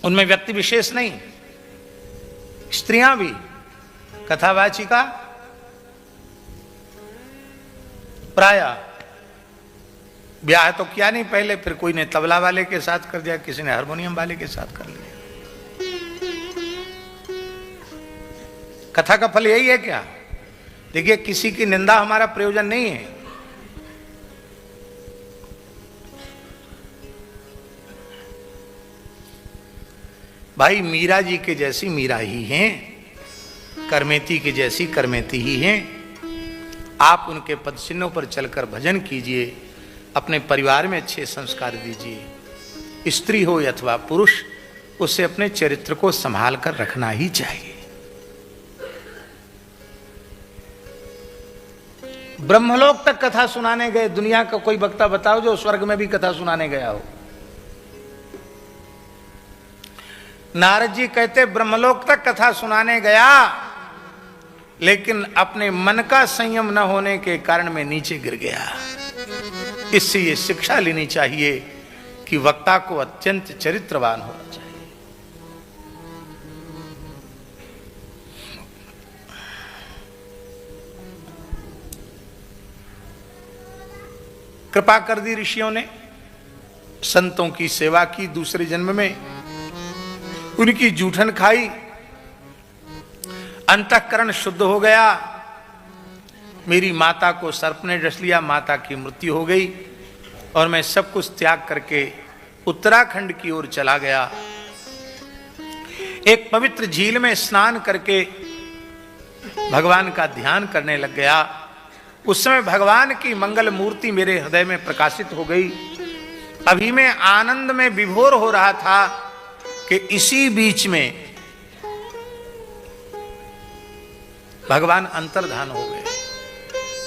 उनमें व्यक्ति विशेष नहीं, स्त्रियां भी कथावाचिका प्राय ब्याह तो किया नहीं पहले, फिर कोई ने तबला वाले के साथ कर दिया, किसी ने हारमोनियम वाले के साथ कर लिया। कथा का फल यही है क्या? देखिए, किसी की निंदा हमारा प्रयोजन नहीं है। भाई, मीरा जी के जैसी मीरा ही हैं, करमेती की जैसी करमेती ही हैं। आप उनके पद चिन्हों पर चलकर भजन कीजिए, अपने परिवार में अच्छे संस्कार दीजिए। स्त्री हो अथवा पुरुष, उसे अपने चरित्र को संभाल कर रखना ही चाहिए। ब्रह्मलोक तक कथा सुनाने गए, दुनिया का कोई वक्ता बताओ जो स्वर्ग में भी कथा सुनाने गया हो। नारद जी कहते ब्रह्मलोक तक कथा सुनाने गया, लेकिन अपने मन का संयम न होने के कारण में नीचे गिर गया। इससे ये शिक्षा लेनी चाहिए कि वक्ता को अत्यंत चरित्रवान होना चाहिए। कृपा कर दी ऋषियों ने, संतों की सेवा की, दूसरे जन्म में उनकी जूठन खाई, अंतःकरण शुद्ध हो गया। मेरी माता को सर्प ने डस लिया, माता की मृत्यु हो गई, और मैं सब कुछ त्याग करके उत्तराखंड की ओर चला गया। एक पवित्र झील में स्नान करके भगवान का ध्यान करने लग गया। उस समय भगवान की मंगल मूर्ति मेरे हृदय में प्रकाशित हो गई। अभी मैं आनंद में विभोर हो रहा था कि इसी बीच में भगवान अंतर्धान हो गए।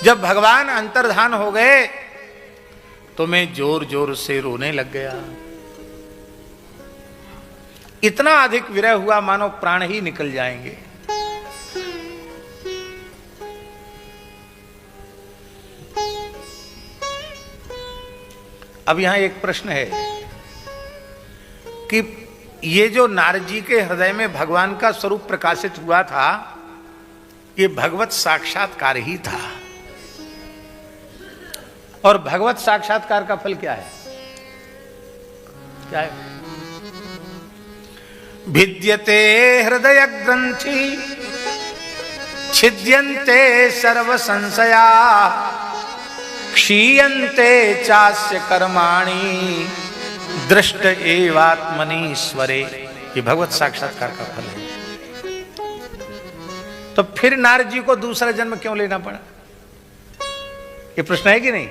जब भगवान अंतर्धान हो गए तो मैं जोर जोर से रोने लग गया। इतना अधिक विरह हुआ मानो प्राण ही निकल जाएंगे। अब यहां एक प्रश्न है कि ये जो नारद जी के हृदय में भगवान का स्वरूप प्रकाशित हुआ था, ये भगवत साक्षात्कार ही था। और भगवत साक्षात्कार का फल क्या है? क्या है? भिद्यते हृदय ग्रंथि छिद्यन्ते सर्व संशया क्षीयन्ते चास्य कर्माणि दृष्ट एवात्मनीश्वरे। ये भगवत साक्षात्कार का फल है। तो फिर नारद जी को दूसरा जन्म क्यों लेना पड़ा? ये प्रश्न है कि नहीं?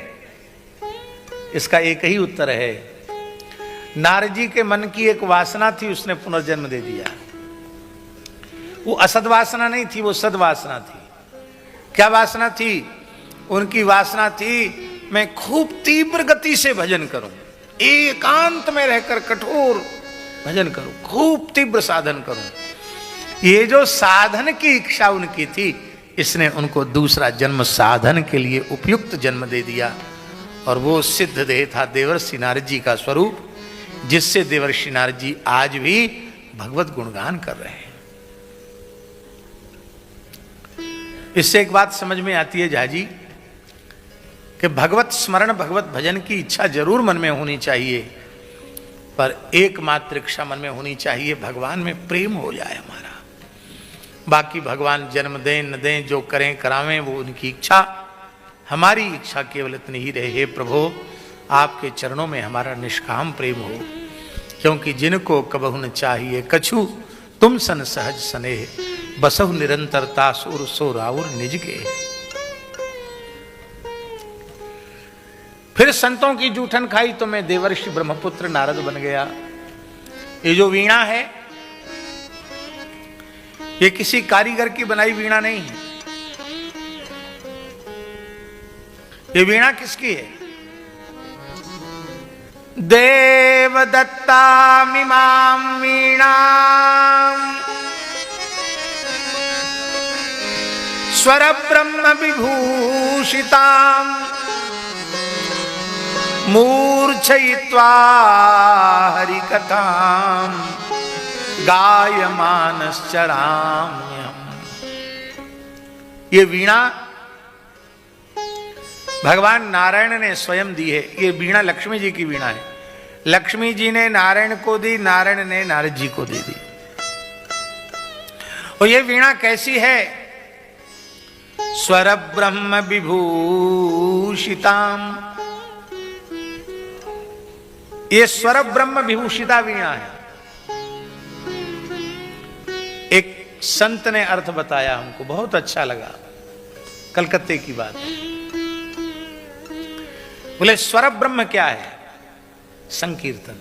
इसका एक ही उत्तर है, नारद जी के मन की एक वासना थी, उसने पुनर्जन्म दे दिया। वो असद वासना नहीं थी, वो सद्वासना थी। क्या वासना थी? उनकी वासना थी मैं खूब तीव्र गति से भजन करूं, एकांत में रहकर कठोर भजन करूं, खूब तीव्र साधन करूं। ये जो साधन की इच्छा उनकी थी, इसने उनको दूसरा जन्म साधन के लिए उपयुक्त जन्म दे दिया। और वो सिद्ध देह था देवर्षि नारद जी का स्वरूप, जिससे देवर्षि नारद जी आज भी भगवत गुणगान कर रहे हैं। इससे एक बात समझ में आती है झाजी कि भगवत स्मरण भगवत भजन की इच्छा जरूर मन में होनी चाहिए, पर एकमात्र इच्छा मन में होनी चाहिए, भगवान में प्रेम हो जाए हमारा। बाकी भगवान जन्म दें न दें, जो करें करावें, वो उनकी इच्छा। हमारी इच्छा केवल इतनी ही रहे, हे प्रभु आपके चरणों में हमारा निष्काम प्रेम हो, क्योंकि जिनको कबहु न चाहिए कछु, तुम सन सहज स्नेह, बसहु निरंतरता सुर सो राउर निज के। फिर संतों की जूठन खाई तो मैं देवर्षि ब्रह्मपुत्र नारद बन गया। ये जो वीणा है, ये किसी कारीगर की बनाई वीणा नहीं है। ये वीणा किसकी है? देवदत्ता मिमां वीणाम् स्वर ब्रह्म विभूषिताम् मूर्छयित्वा हरिकथाम् गायमानश्चराम्यहम्। ये वीणा भगवान नारायण ने स्वयं दी है। ये वीणा लक्ष्मी जी की वीणा है। लक्ष्मी जी ने नारायण को दी, नारायण ने नारद जी को दे दी। और ये वीणा कैसी है? स्वर ब्रह्म विभूषिताम। ये स्वर ब्रह्म विभूषिता वीणा है। एक संत ने अर्थ बताया हमको, बहुत अच्छा लगा, कलकत्ते की बात। बोले स्वर ब्रह्म क्या है? संकीर्तन।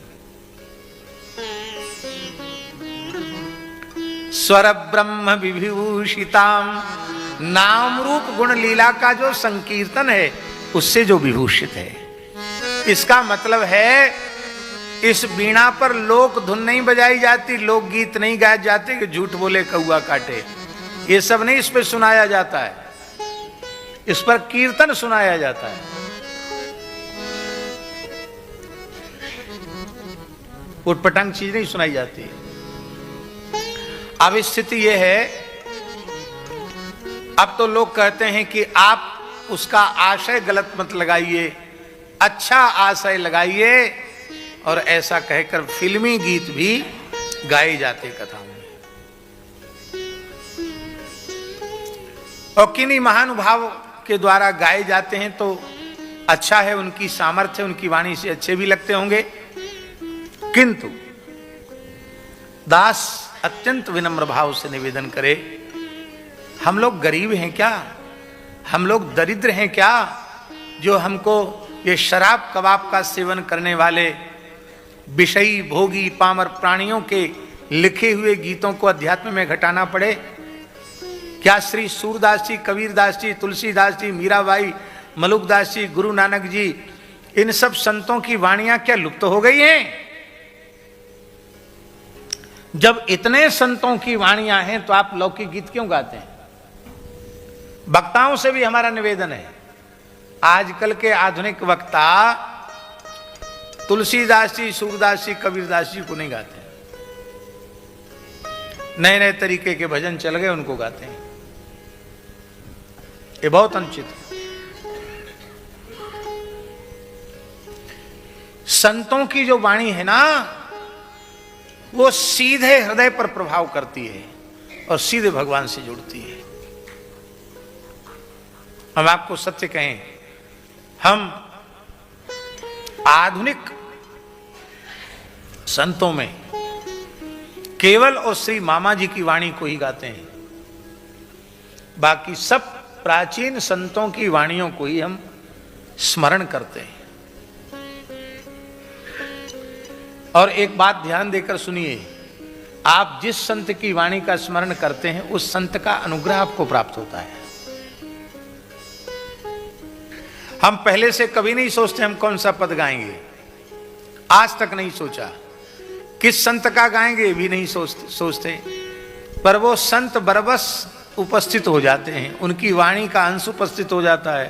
स्वर ब्रह्म विभूषिताम, नाम रूप गुण लीला का जो संकीर्तन है, उससे जो विभूषित है। इसका मतलब है इस वीणा पर लोक धुन नहीं बजाई जाती, लोक गीत नहीं गाए जाते कि झूठ बोले कौआ काटे, ये सब नहीं इस पर सुनाया जाता है। इस पर कीर्तन सुनाया जाता है। उटपटांग चीज नहीं सुनाई जाती। अब स्थिति यह है, अब तो लोग कहते हैं कि आप उसका आशय गलत मत लगाइए, अच्छा आशय लगाइए, और ऐसा कहकर फिल्मी गीत भी गाए जाते कथाओं में। और किन्हीं महानुभाव के द्वारा गाए जाते हैं तो अच्छा है, उनकी सामर्थ्य, उनकी वाणी से अच्छे भी लगते होंगे। किंतु दास अत्यंत विनम्र भाव से निवेदन करे, हम लोग गरीब हैं क्या? हम लोग दरिद्र हैं क्या, जो हमको ये शराब कबाब का सेवन करने वाले विषयी भोगी पामर प्राणियों के लिखे हुए गीतों को अध्यात्म में घटाना पड़े? क्या श्री सूरदास जी, कबीरदास जी, तुलसीदास जी, मीराबाई, मलुकदास जी, गुरु नानक जी, इन सब संतों की वाणियां क्या लुप्त हो गई हैं? जब इतने संतों की वाणियां हैं तो आप लौकिक गीत क्यों गाते हैं? वक्ताओं से भी हमारा निवेदन है, आजकल के आधुनिक वक्ता तुलसीदास जी, सूरदास जी, कबीरदास जी को नहीं गाते हैं। नए नए तरीके के भजन चल गए, उनको गाते हैं। ये बहुत अनुचित है। संतों की जो वाणी है ना, वो सीधे हृदय पर प्रभाव करती है और सीधे भगवान से जुड़ती है। हम आपको सत्य कहें, हम आधुनिक संतों में केवल और श्री मामा जी की वाणी को ही गाते हैं। बाकी सब प्राचीन संतों की वाणियों को ही हम स्मरण करते हैं। और एक बात ध्यान देकर सुनिए, आप जिस संत की वाणी का स्मरण करते हैं, उस संत का अनुग्रह आपको प्राप्त होता है। हम पहले से कभी नहीं सोचते हम कौन सा पद गाएंगे, आज तक नहीं सोचा। किस संत का गाएंगे भी नहीं सोचते, पर वो संत बरबस उपस्थित हो जाते हैं, उनकी वाणी का अंश उपस्थित हो जाता है।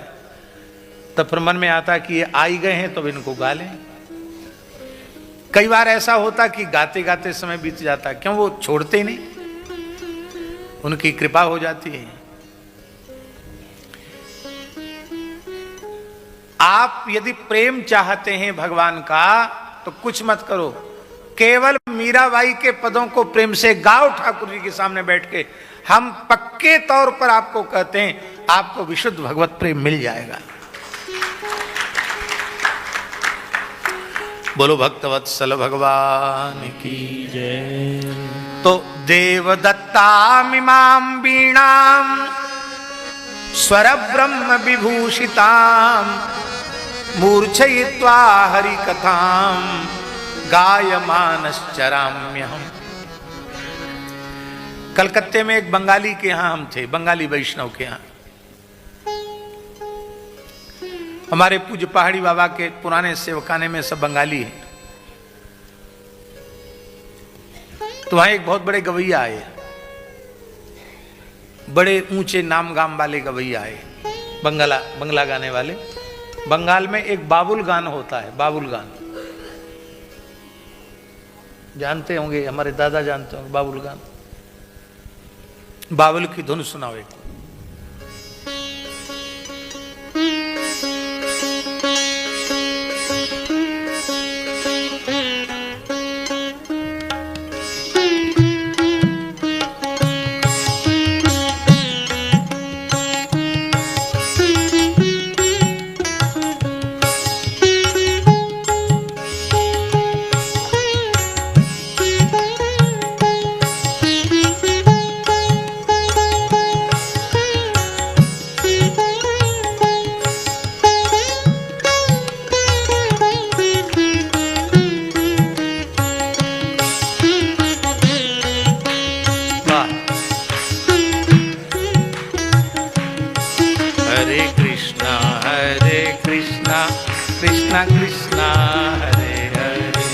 तब फिर मन में आता है कि ये आ ही गए हैं तो इनको गा लें। कई बार ऐसा होता कि गाते गाते समय बीत जाता, क्यों? वो छोड़ते ही नहीं, उनकी कृपा हो जाती है। आप यदि प्रेम चाहते हैं भगवान का तो कुछ मत करो, केवल मीराबाई के पदों को प्रेम से गाओ ठाकुर जी के सामने बैठ के। हम पक्के तौर पर आपको कहते हैं, आपको विशुद्ध भगवत प्रेम मिल जाएगा। बोलो भक्तवत्सल भगवान की जय। तो देवदत्तामिमां वीणां स्वर ब्रह्म विभूषितां मूर्छयित्वा हरिकथां गायमानश्चराम्यहम्। कलकत्ते में एक बंगाली के यहां हम थे, बंगाली वैष्णव के यहां। हमारे पूज्य पहाड़ी बाबा के पुराने सेवखाने में सब बंगाली है। तो वहां एक बहुत बड़े गवैया आए, बड़े ऊंचे नाम गाम वाले गवैया आए, बंगला गाने वाले। बंगाल में एक बाबुल गान होता है, बाबुल गान जानते होंगे, हमारे दादा जानते होंगे बाबुल गान। बाबुल की धुन सुनाओ एक। कृष्णा कृष्णा हरे हरे,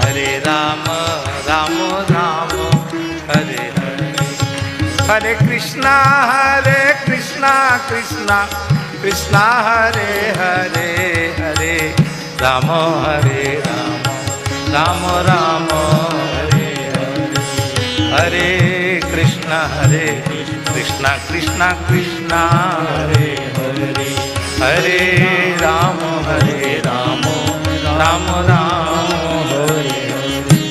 हरे राम राम राम हरे हरे, हरे कृष्णा कृष्णा कृष्णा हरे हरे, हरे राम राम राम हरे हरे, हरे कृष्णा कृष्णा कृष्णा हरे हरे, हरे राम राम हरे हरे।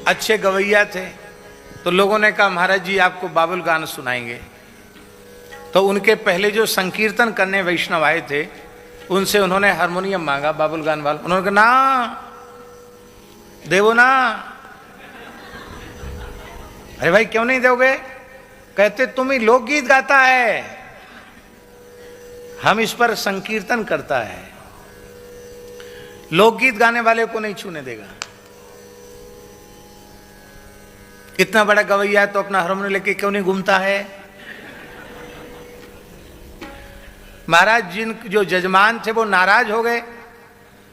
अच्छे गवैया थे, तो लोगों ने कहा महाराज जी आपको बाबुल गान सुनाएंगे। तो उनके पहले जो संकीर्तन करने वैष्णव आए थे, उनसे उन्होंने हारमोनियम मांगा, बाबुल गान वाला। उन्होंने कहा ना देवो ना। अरे भाई क्यों नहीं दोगे? कहते तुम ही लोकगीत गाता है, हम इस पर संकीर्तन करता है, लोकगीत गाने वाले को नहीं छूने देगा। इतना बड़ा गवैया है तो अपना हारमोनियम लेके क्यों नहीं घूमता है? महाराज जिन जो जजमान थे वो नाराज हो गए,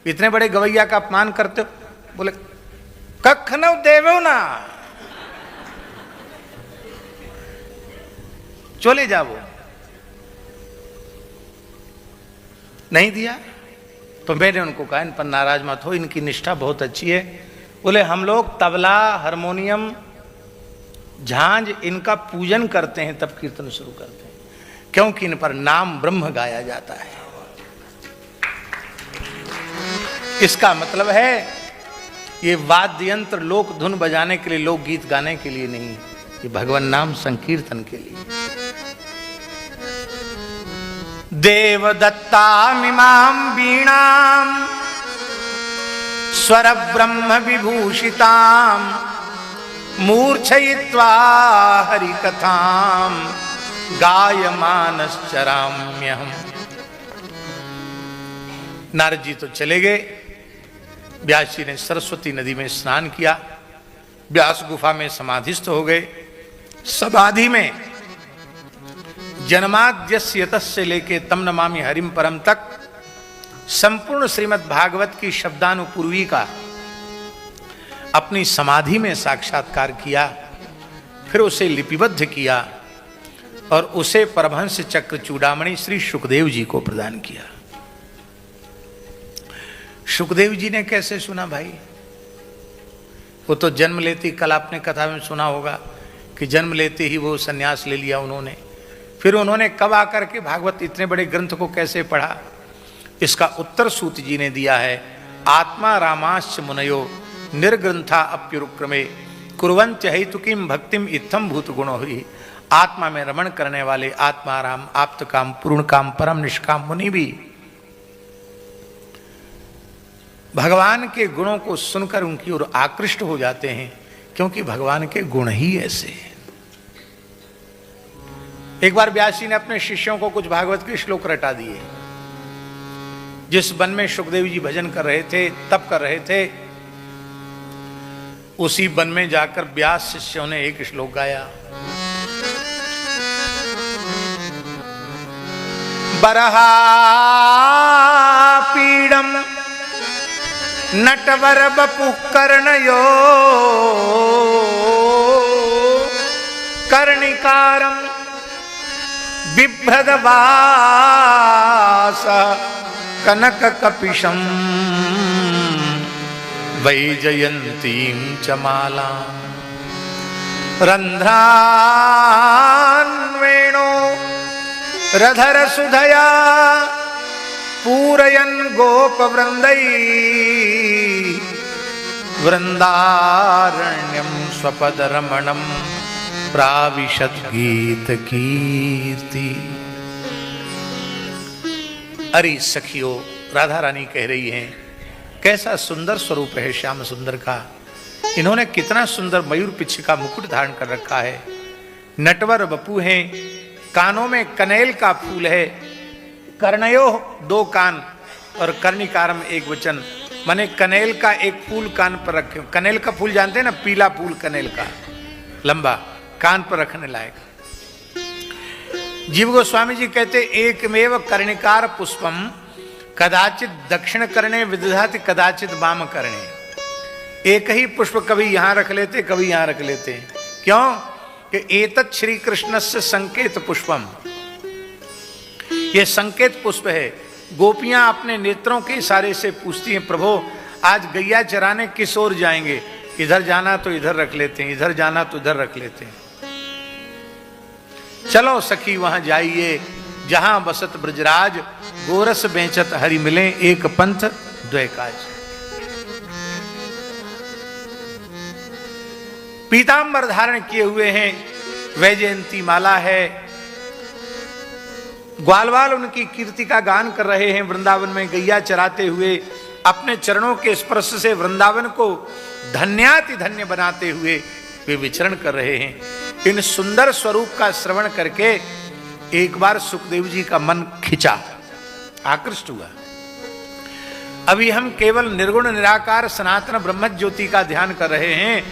इतने बड़े गवैया का अपमान करते हो। बोले कख न देवो ना, चले जाओ। नहीं दिया तो मैंने उनको कहा इन पर नाराज मत हो, इनकी निष्ठा बहुत अच्छी है। बोले हम लोग तबला हारमोनियम झांझ इनका पूजन करते हैं तब कीर्तन शुरू करते हैं, क्योंकि इन पर नाम ब्रह्म गाया जाता है। इसका मतलब है ये वाद्य यंत्र लोक धुन बजाने के लिए, लोक गीत गाने के लिए नहीं, ये भगवान नाम संकीर्तन के लिए। देवदत्तामिमां वीणां स्वर ब्रह्म विभूषितां मूर्छयित्वा हरिकथां गायमानश्चराम्यहम्। नारद जी तो चले गए। व्यास जी ने सरस्वती नदी में स्नान किया, व्यास गुफा में समाधिस्थ हो गए। समाधि में जन्माद्यस्य से लेके तम नमामि हरिम परम तक संपूर्ण श्रीमद् भागवत की शब्दानुपूर्वी का अपनी समाधि में साक्षात्कार किया, फिर उसे लिपिबद्ध किया और उसे परमहंस चक्र चूड़ामणि श्री सुखदेव जी को प्रदान किया। सुखदेव जी ने कैसे सुना भाई? वो तो जन्म लेते ही, कल आपने कथा में सुना होगा कि जन्म लेते ही वो सन्यास ले लिया उन्होंने। फिर उन्होंने कब आकर के भागवत इतने बड़े ग्रंथ को कैसे पढ़ा? इसका उत्तर सूत जी ने दिया है। आत्मा रामाश्च मुनयो निर्ग्रंथा अप्युरुक्रमे कुर्वन्त्य हेतुकीम भक्तिम इत्थम भूत गुणो ही। आत्मा में रमण करने वाले आत्माराम, आप्त काम, पूर्ण काम, परम निष्काम मुनि भी भगवान के गुणों को सुनकर उनकी ओर आकृष्ट हो जाते हैं, क्योंकि भगवान के गुण ही ऐसे हैं। एक बार व्यास जी ने अपने शिष्यों को कुछ भागवत के श्लोक रटा दिए। जिस वन में सुखदेव जी भजन कर रहे थे, तप कर रहे थे, उसी वन में जाकर व्यास शिष्यों ने एक श्लोक गाया। बरहा पीड़म नटवर बपु कर्णयो कर्णिकारम बिभ्रदवास कनक कपिशम वैजयंतीं च माला रंध्रान वेणो रधर सुधया पूरयन गोप वृंदै वृंदारण्यम स्वपद रमणम प्राविशत गीत कीर्ति। अरे सखियों, राधा रानी कह रही हैं, कैसा सुंदर स्वरूप है श्याम सुंदर का। इन्होंने कितना सुंदर मयूर पिच्छ का मुकुट धारण कर रखा है। नटवर बपू हैं, कानों में कनेल का फूल है। कर्णयो दो कान और कर्णिकारम एक वचन, माने कनेल का एक फूल कान पर रखे। कनेल का फूल जानते हैं ना, पीला फूल कनेल का, लंबा, कान पर रखने लायक। जीव गोस्वामी जी कहते, एकमेव कर्णिकार पुष्पम कदाचित दक्षिण करणे विदधाति कदाचित वाम करणे। एक ही पुष्प कभी यहां रख लेते, कभी यहां रख लेते। क्यों? कि एतत् श्री कृष्ण से संकेत पुष्पम, ये संकेत पुष्प है। गोपियां अपने नेत्रों के इशारे से पूछती हैं, प्रभु आज गैया चराने किस ओर जाएंगे? इधर जाना तो इधर रख लेते हैं, इधर जाना तो इधर रख लेते हैं। चलो सखी वहां जाइए जहां बसत ब्रजराज, गोरस बेचत हरि मिले, एक पंथ द्वय काज। पीतांबर धारण किए हुए हैं, वैजयंती माला है। ग्वालवाल उनकी कीर्ति का गान कर रहे हैं। वृंदावन में गैया चराते हुए अपने चरणों के स्पर्श से वृंदावन को धन्याति धन्य बनाते हुए वे विचरण कर रहे हैं। इन सुंदर स्वरूप का श्रवण करके एक बार सुखदेव जी का मन खिंचा, आकृष्ट हुआ। अभी हम केवल निर्गुण निराकार सनातन ब्रह्म ज्योति का ध्यान कर रहे हैं,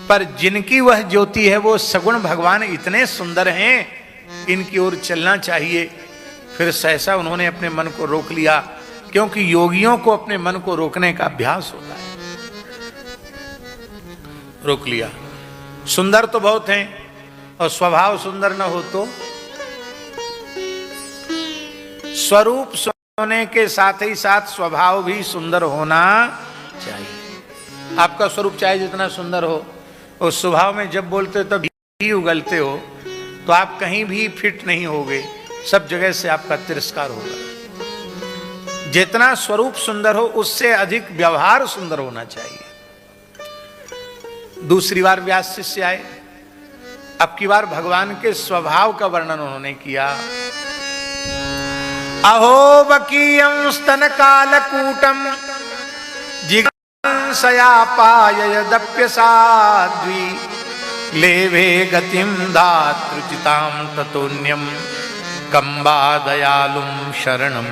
पर जिनकी वह ज्योति है वो सगुण भगवान इतने सुंदर हैं, इनकी ओर चलना चाहिए। फिर सहसा उन्होंने अपने मन को रोक लिया, क्योंकि योगियों को अपने मन को रोकने का अभ्यास होता है। रोक लिया। सुंदर तो बहुत हैं और स्वभाव सुंदर न हो तो स्वरूप होने के साथ ही साथ स्वभाव भी सुंदर होना चाहिए। आपका स्वरूप चाहे जितना सुंदर हो, और स्वभाव में जब बोलते हो तब ही उगलते हो, तो आप कहीं भी फिट नहीं होगे, सब जगह से आपका तिरस्कार होगा। जितना स्वरूप सुंदर हो उससे अधिक व्यवहार सुंदर होना चाहिए। दूसरी बार व्यास शिष्य आए, अब की बार भगवान के स्वभाव का वर्णन उन्होंने किया। अहो बकीयं स्तन कालकूटम जिगंसया पाययदप्य साध्वी लेभे गतिम धातृचितां ततोन्यम कंबा दयालुम शरणम।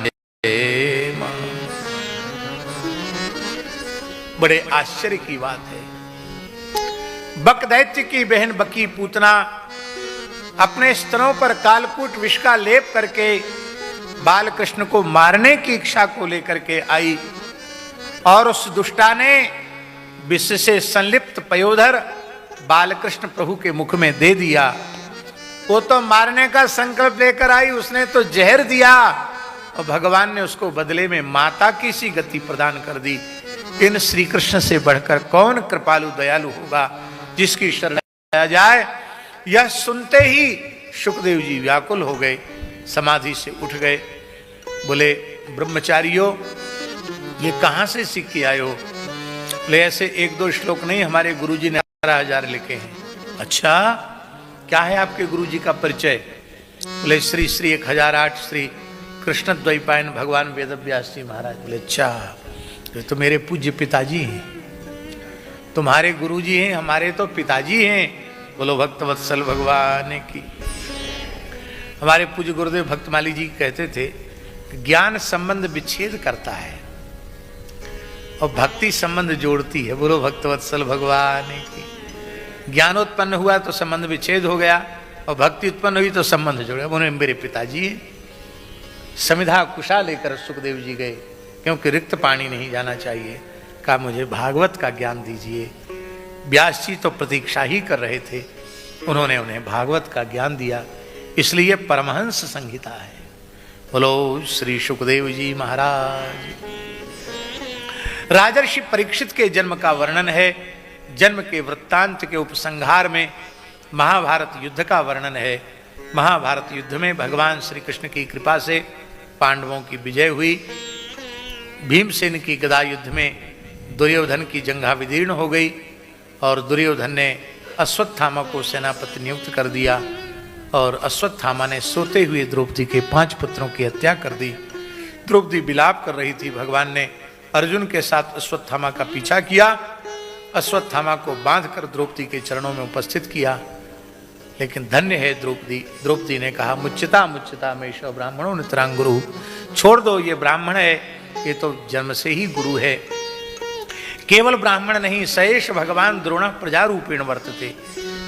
बड़े आश्चर्य की बात है। बक दैत्य की बहन बकी पूतना अपने स्तनों पर कालकूट विष का लेप करके बाल कृष्ण को मारने की इच्छा को लेकर के आई, और उस दुष्टा ने विष से संलिप्त पयोधर बालकृष्ण प्रभु के मुख में दे दिया। वो तो मारने का संकल्प लेकर आई, उसने तो जहर दिया और भगवान ने उसको बदले में माता की सी गति प्रदान कर दी। इन श्री कृष्ण से बढ़कर कौन कृपालु दयालु होगा जिसकी शरण आ जाए। यह सुनते ही शुकदेव जी व्याकुल हो गए, समाधि से उठ गए। बोले ब्रह्मचारियों, ये कहां से सीख के आए हो? बोले ऐसे 1-2 श्लोक नहीं, हमारे गुरुजी ने 18,000 लिखे हैं। अच्छा, क्या है आपके गुरुजी का परिचय? बोले श्री श्री 1008 श्री कृष्ण द्वैपायन भगवान वेदव्यास जी महाराज। बोले अच्छा, ये तो मेरे पूज्य पिताजी हैं, तुम्हारे गुरुजी हैं, हमारे तो पिताजी हैं। बोलो भक्तवत्सल भगवान की। हमारे पूज्य गुरुदेव भक्तमाली जी कहते थे, ज्ञान संबंध विच्छेद करता है और भक्ति संबंध जोड़ती है। बोलो भक्तवत्सल भगवान की। ज्ञान उत्पन्न हुआ तो संबंध विच्छेद हो गया, और भक्ति उत्पन्न हुई तो संबंध जुड़ गया। उन्होंने मेरे पिताजी हैं। समिधा कुशा लेकर सुखदेव जी गए, क्योंकि रिक्त पानी नहीं जाना चाहिए। कहा मुझे भागवत का ज्ञान दीजिए। व्यास जी तो प्रतीक्षा ही कर रहे थे, उन्होंने उन्हें भागवत का ज्ञान दिया। इसलिए परमहंस संहिता है। बोलो श्री सुखदेव जी महाराज। राजर्षि परीक्षित के जन्म का वर्णन है। जन्म के वृत्तांत के उपसंहार में महाभारत युद्ध का वर्णन है। महाभारत युद्ध में भगवान श्री कृष्ण की कृपा से पांडवों की विजय हुई। भीमसेन की गदा युद्ध में दुर्योधन की जंघा विदीर्ण हो गई, और दुर्योधन ने अश्वत्थामा को सेनापति नियुक्त कर दिया, और अश्वत्थामा ने सोते हुए द्रौपदी के 5 पुत्रों की हत्या कर दी। द्रौपदी विलाप कर रही थी। भगवान ने अर्जुन के साथ अश्वत्थामा का पीछा किया, अश्वत्थामा को बांधकर द्रौपदी के चरणों में उपस्थित किया। लेकिन धन्य है द्रौपदी। द्रौपदी ने कहा मुच्यता मुच्यता मेष ब्राह्मणों नितरांग गुरु। छोड़ दो, ये ब्राह्मण है, ये तो जन्म से ही गुरु है। केवल ब्राह्मण नहीं, सहेश भगवान द्रोण प्रजारूपेण वर्तते।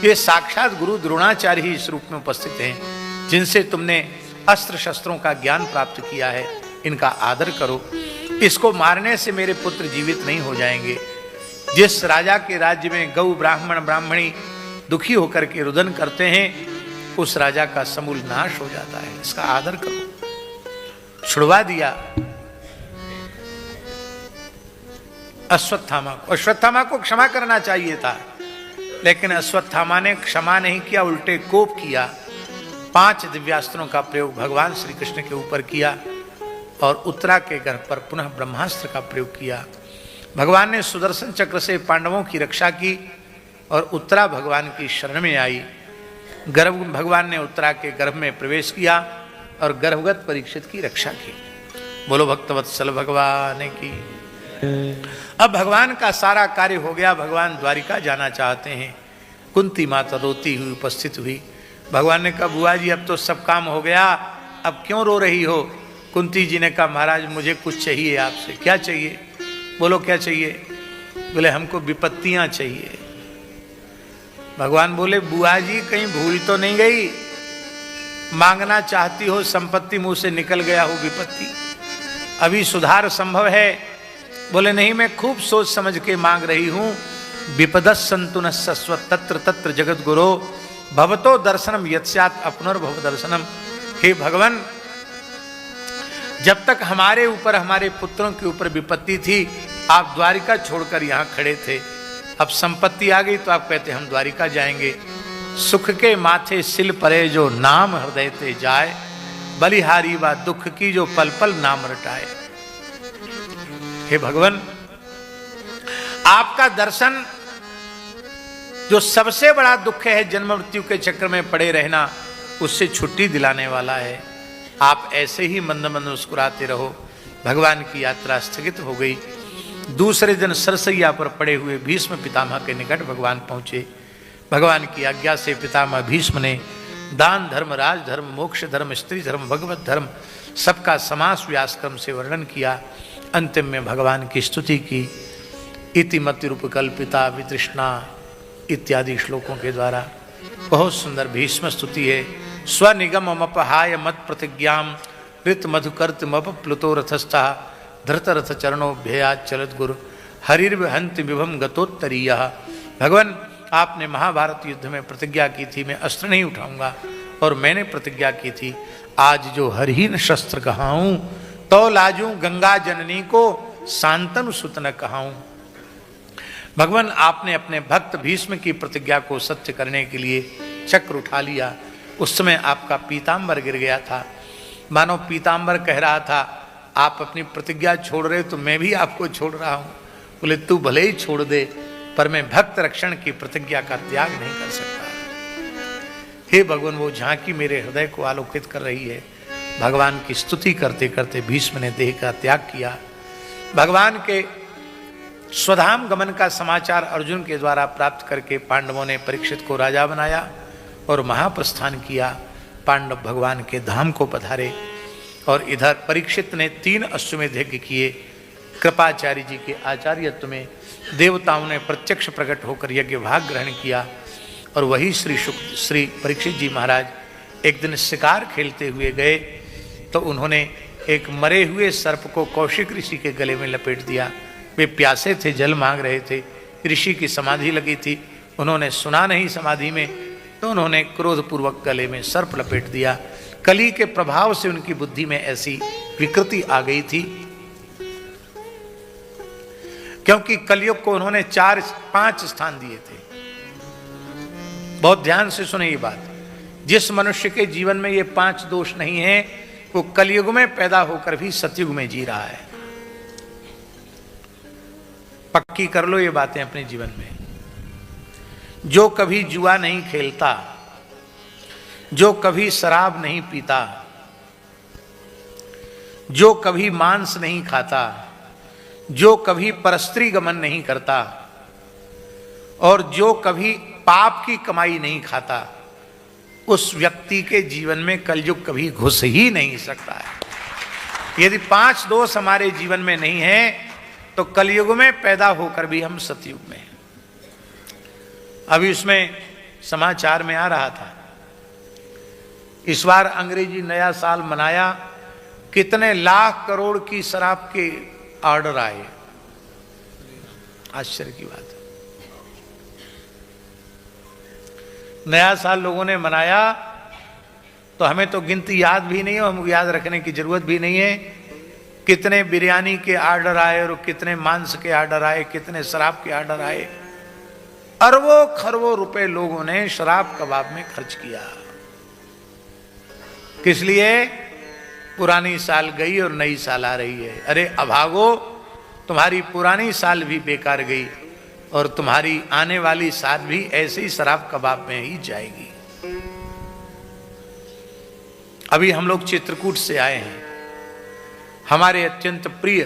ये साक्षात गुरु द्रोणाचार्य ही इस रूप में उपस्थित हैं, जिनसे तुमने अस्त्र शस्त्रों का ज्ञान प्राप्त किया है। इनका आदर करो। इसको मारने से मेरे पुत्र जीवित नहीं हो जाएंगे। जिस राजा के राज्य में गौ ब्राह्मण ब्राह्मणी दुखी होकर के रुदन करते हैं, उस राजा का समूल नाश हो जाता है। इसका आदर करो। छुड़वा दिया अश्वत्थामा को। अश्वत्थामा को क्षमा करना चाहिए था, लेकिन अश्वत्थामा ने क्षमा नहीं किया, उल्टे कोप किया। 5 दिव्यास्त्रों का प्रयोग भगवान श्री कृष्ण के ऊपर किया, और उत्तरा के गर्भ पर पुनः ब्रह्मास्त्र का प्रयोग किया। भगवान ने सुदर्शन चक्र से पांडवों की रक्षा की, और उत्तरा भगवान की शरण में आई। गर्भ भगवान ने उत्तरा के गर्भ में प्रवेश किया और गर्भगत परीक्षित की रक्षा की। बोलो भक्तवत्सल भगवान की। अब भगवान का सारा कार्य हो गया। भगवान द्वारिका जाना चाहते हैं। कुंती माता रोती हुई उपस्थित हुई। भगवान ने कहा बुआ जी अब तो सब काम हो गया, अब क्यों रो रही हो? कुंती जी ने कहा महाराज मुझे कुछ चाहिए आपसे। क्या चाहिए? बोलो क्या चाहिए? बोले हमको विपत्तियां चाहिए। भगवान बोले बुआ जी कहीं भूल तो नहीं गई? मांगना चाहती हो संपत्ति, मुंह से निकल गया हो विपत्ति, अभी सुधार संभव है? बोले नहीं, मैं खूब सोच समझ के मांग रही हूं। विपदस संतु न सस्वत तत्र तत्र जगत गुरो भवतो दर्शनम यत्स्यात् अपनर्भव दर्शनम। हे भगवान, जब तक हमारे ऊपर हमारे पुत्रों के ऊपर विपत्ति थी, आप द्वारिका छोड़कर यहाँ खड़े थे। अब संपत्ति आ गई तो आप कहते हम द्वारिका जाएंगे। सुख के माथे सिल परे जो नाम हृदय ते जाए, बलिहारी व दुख की जो पल पल नाम रटाए। हे भगवान, आपका दर्शन जो सबसे बड़ा दुख है जन्म मृत्यु के चक्र में पड़े रहना, उससे छुट्टी दिलाने वाला है। आप ऐसे ही मंद मंद मुस्कुराते रहो। भगवान की यात्रा स्थगित हो गई। दूसरे दिन सरसैया पर पड़े हुए भीष्म पितामह के निकट भगवान पहुंचे। भगवान की आज्ञा से पितामह भीष्म ने दान धर्म, राज धर्म, मोक्ष धर्म, स्त्री धर्म, भगवत धर्म सबका समास व्यास क्रम से वर्णन किया। अंतिम में भगवान की स्तुति की। इति मति रूप कल्पिता वितृष्णा इत्यादि श्लोकों के द्वारा बहुत सुंदर भीष्म स्तुति है। स्वनिगम मपहाय मत प्रतिज्ञाम ऋत मधुकर्त मप प्लुतो रथस्था धृत रथ चरणों भेयात चलत गुरु हरिर्वहंति विभम गतोत्तरीय। भगवान, आपने महाभारत युद्ध में प्रतिज्ञा की थी मैं अस्त्र नहीं उठाऊंगा, और मैंने प्रतिज्ञा की थी, आज जो हरहीन शस्त्र कहाऊं तो लाजूं गंगा जननी को शांतनु सुत न कहाऊं। भगवान आपने अपने भक्त भीष्म की प्रतिज्ञा को सत्य करने के लिए चक्र उठा लिया। उस समय आपका पीताम्बर गिर गया था, मानो पीताम्बर कह रहा था आप अपनी प्रतिज्ञा छोड़ रहे तो मैं भी आपको छोड़ रहा हूं। बोले तू भले ही छोड़ दे, पर मैं भक्त रक्षण की प्रतिज्ञा का त्याग नहीं कर सकता। हे भगवान, वो झांकी मेरे हृदय को आलोकित कर रही है। भगवान की स्तुति करते करते भीष्म ने देह का त्याग किया। भगवान के स्वधाम गमन का समाचार अर्जुन के द्वारा प्राप्त करके पांडवों ने परीक्षित को राजा बनाया और महाप्रस्थान किया। पांडव भगवान के धाम को पधारे और इधर परीक्षित ने 3 अश्वमेध यज्ञ किए। कृपाचार्य जी के आचार्यत्व में देवताओं ने प्रत्यक्ष प्रकट होकर यज्ञ भाग ग्रहण किया। और वही श्री परीक्षित जी महाराज एक दिन शिकार खेलते हुए गए तो उन्होंने एक मरे हुए सर्प को कौशिक ऋषि के गले में लपेट दिया। वे प्यासे थे, जल मांग रहे थे, ऋषि की समाधि लगी थी, उन्होंने सुना नहीं समाधि में, तो उन्होंने क्रोधपूर्वक गले में सर्प लपेट दिया। कली के प्रभाव से उनकी बुद्धि में ऐसी विकृति आ गई थी, क्योंकि कलयुग को उन्होंने 4-5 स्थान दिए थे। बहुत ध्यान से सुने ये बात, जिस मनुष्य के जीवन में ये 5 दोष नहीं है वो कलयुग में पैदा होकर भी सतयुग में जी रहा है। पक्की कर लो ये बातें अपने जीवन में। जो कभी जुआ नहीं खेलता, जो कभी शराब नहीं पीता, जो कभी मांस नहीं खाता, जो कभी परस्त्री गमन नहीं करता और जो कभी पाप की कमाई नहीं खाता, उस व्यक्ति के जीवन में कलयुग कभी घुस ही नहीं सकता है। यदि 5 दोष हमारे जीवन में नहीं है तो कलयुग में पैदा होकर भी हम सतयुग में हैं। अभी उसमें समाचार में आ रहा था, इस बार अंग्रेजी नया साल मनाया, कितने लाख करोड़ की शराब के ऑर्डर आए। आश्चर्य की बात है। नया साल लोगों ने मनाया तो हमें तो गिनती याद भी नहीं है, हम याद रखने की जरूरत भी नहीं है। कितने बिरयानी के ऑर्डर आए और कितने मांस के ऑर्डर आए, कितने शराब के ऑर्डर आए। अरबों खरबों रुपए लोगों ने शराब कबाब में खर्च किया। किस लिए? पुरानी साल गई और नई साल आ रही है। अरे अभागो, तुम्हारी पुरानी साल भी बेकार गई और तुम्हारी आने वाली साल भी ऐसे ही शराब कबाब में ही जाएगी। अभी हम लोग चित्रकूट से आए हैं। हमारे अत्यंत प्रिय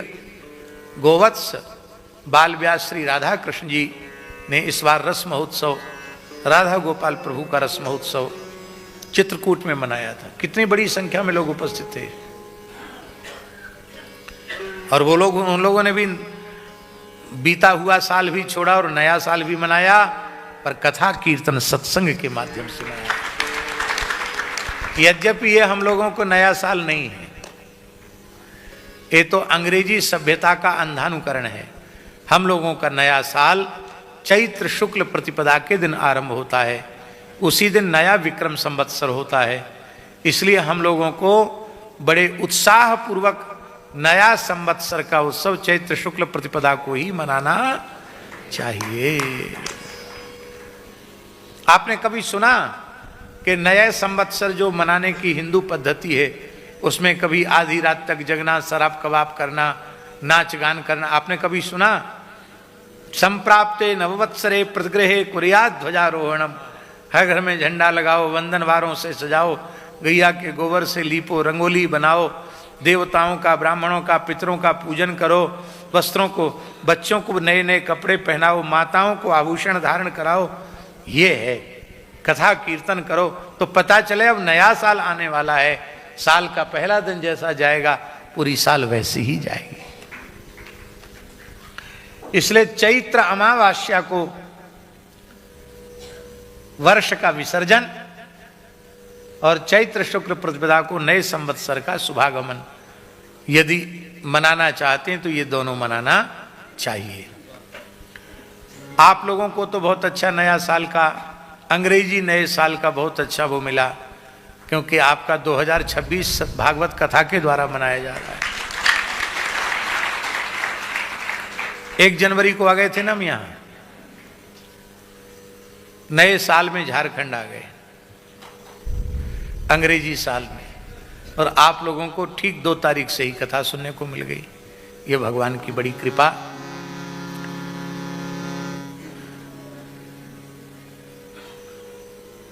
गोवत्स बाल व्यास श्री राधा कृष्ण जी ने इस बार रस महोत्सव, राधा गोपाल प्रभु का रस महोत्सव चित्रकूट में मनाया था। कितनी बड़ी संख्या में लोग उपस्थित थे और वो लोग, उन लोगों ने भी बीता हुआ साल भी छोड़ा और नया साल भी मनाया, पर कथा कीर्तन सत्संग के माध्यम से मनाया। यद्यपि ये हम लोगों को नया साल नहीं है, ये तो अंग्रेजी सभ्यता का अंधानुकरण है। हम लोगों का नया साल चैत्र शुक्ल प्रतिपदा के दिन आरंभ होता है, उसी दिन नया विक्रम संवत्सर होता है। इसलिए हम लोगों को बड़े उत्साह पूर्वक नया संवत्सर का उत्सव चैत्र शुक्ल प्रतिपदा को ही मनाना चाहिए। आपने कभी सुना कि नए संवत्सर जो मनाने की हिंदू पद्धति है उसमें कभी आधी रात तक जगना, शराब कबाब करना, नाच गान करना, आपने कभी सुना? संप्राप्ते नववत्सरे प्रतिग्रहे कुर्यात् ध्वजारोहणम। हर घर में झंडा लगाओ, वंदनवारों से सजाओ, गैया के गोबर से लीपो, रंगोली बनाओ, देवताओं का, ब्राह्मणों का, पितरों का पूजन करो, वस्त्रों को, बच्चों को नए नए कपड़े पहनाओ, माताओं को आभूषण धारण कराओ। ये है, कथा कीर्तन करो तो पता चले अब नया साल आने वाला है। साल का पहला दिन जैसा जाएगा पूरी साल वैसी ही जाएगी। इसलिए चैत्र अमावास्या को वर्ष का विसर्जन और चैत्र शुक्ल प्रतिपदा को नए संवत्सर का शुभागमन यदि मनाना चाहते हैं तो ये दोनों मनाना चाहिए। आप लोगों को तो बहुत अच्छा नया साल का, अंग्रेजी नए साल का बहुत अच्छा वो मिला। क्योंकि आपका 2026 भागवत कथा के द्वारा मनाया जा रहा है। 1 जनवरी को आ गए थे ना हम यहाँ, नए साल में झारखंड आ गए, अंग्रेजी साल में, और आप लोगों को ठीक 2 तारीख से ही कथा सुनने को मिल गई। ये भगवान की बड़ी कृपा।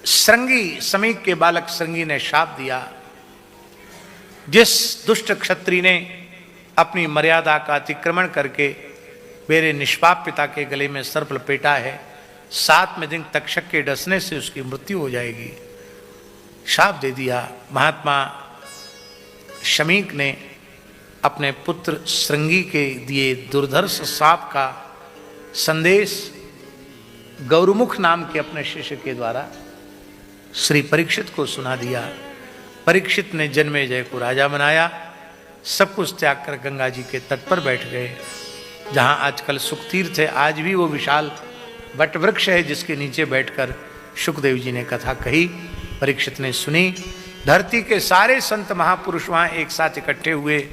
श्रृंगी, समीक के बालक श्रृंगी ने शाप दिया, जिस दुष्ट क्षत्रिय ने अपनी मर्यादा का अतिक्रमण करके मेरे निष्पाप पिता के गले में सर्प लपेटा है, 7वें दिन तक्षक के डसने से उसकी मृत्यु हो जाएगी, शाप दे दिया। महात्मा शमीक ने अपने पुत्र श्रृंगी के दिए दुर्धर्ष शाप का संदेश गौरमुख नाम के अपने शिष्य के द्वारा श्री परीक्षित को सुना दिया। परीक्षित ने जन्मेजय को राजा बनाया, सब कुछ त्याग कर गंगा जी के तट पर बैठ गए, जहाँ आजकल सुखतीर्थ है। आज भी वो विशाल वट वृक्ष है जिसके नीचे बैठकर शुकदेव जी ने कथा कही, परीक्षित ने सुनी। धरती के सारे संत महापुरुष वहाँ एक साथ इकट्ठे हुए।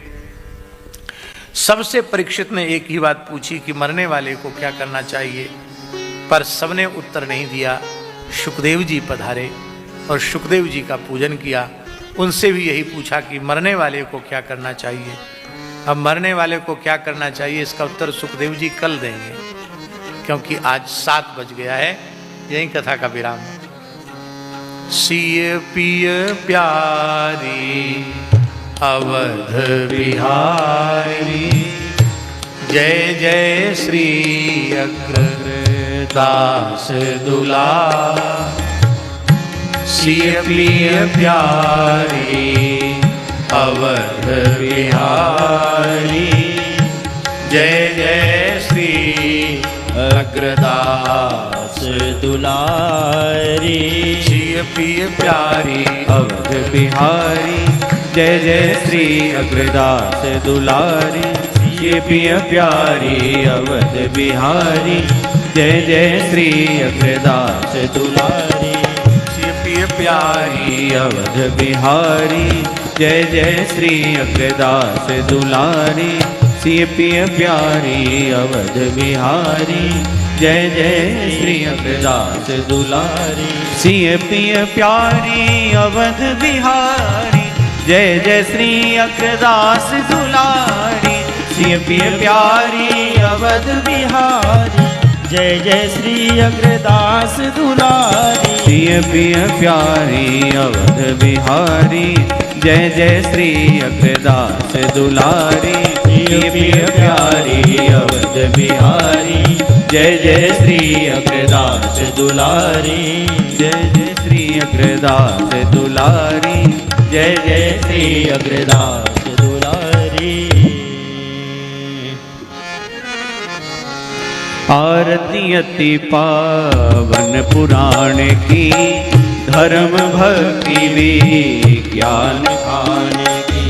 सबसे परीक्षित ने एक ही बात पूछी कि मरने वाले को क्या करना चाहिए, पर सबने उत्तर नहीं दिया। शुकदेव जी पधारे और शुकदेव जी का पूजन किया। उनसे भी यही पूछा कि मरने वाले को क्या करना चाहिए। अब मरने वाले को क्या करना चाहिए, इसका उत्तर सुखदेव जी कल देंगे, क्योंकि आज 7 बज गया है। यही कथा का विराम। सिय पिय प्यारी अवध बिहारी, जय जय श्री अग्रदास दुलार। सिय प्रिय प्यारी अवध बिहारी, जय जय श्री अग्रदास दुलारी। सिय प्रिय प्यारी अवध बिहारी, जय जय श्री अग्रदास दुलारी। ये प्रिय प्यारी अवध बिहारी, जय जय श्री अग्रदास दुलारी। ये प्रिय प्यारी अवध बिहारी, जय जय श्री अग्रदास दुलारी। सिय प्रिय प्यारी अवध बिहारी, जय जय श्री अग्रदास दुलारी। सिय प्रिय प्यारी अवध बिहारी, जय जय श्री अग्रदास दुलारी। सिय प्रिय प्यारी अवध बिहारी, जय जय श्री अग्रदास दुलारी। सिय प्रिय प्यारी अवध बिहारी, जय जय श्री अग्रदास दुलारी। सिय प्रिय प्यारी अवध बिहारी, जय जय श्री अग्रदास दुलारी। जय जय श्री अग्रदास दुलारी, जय जय श्री अग्रदास दुलारी। आरती अति पावन पुराण की, धर्म भक्ति विज्ञान खान की।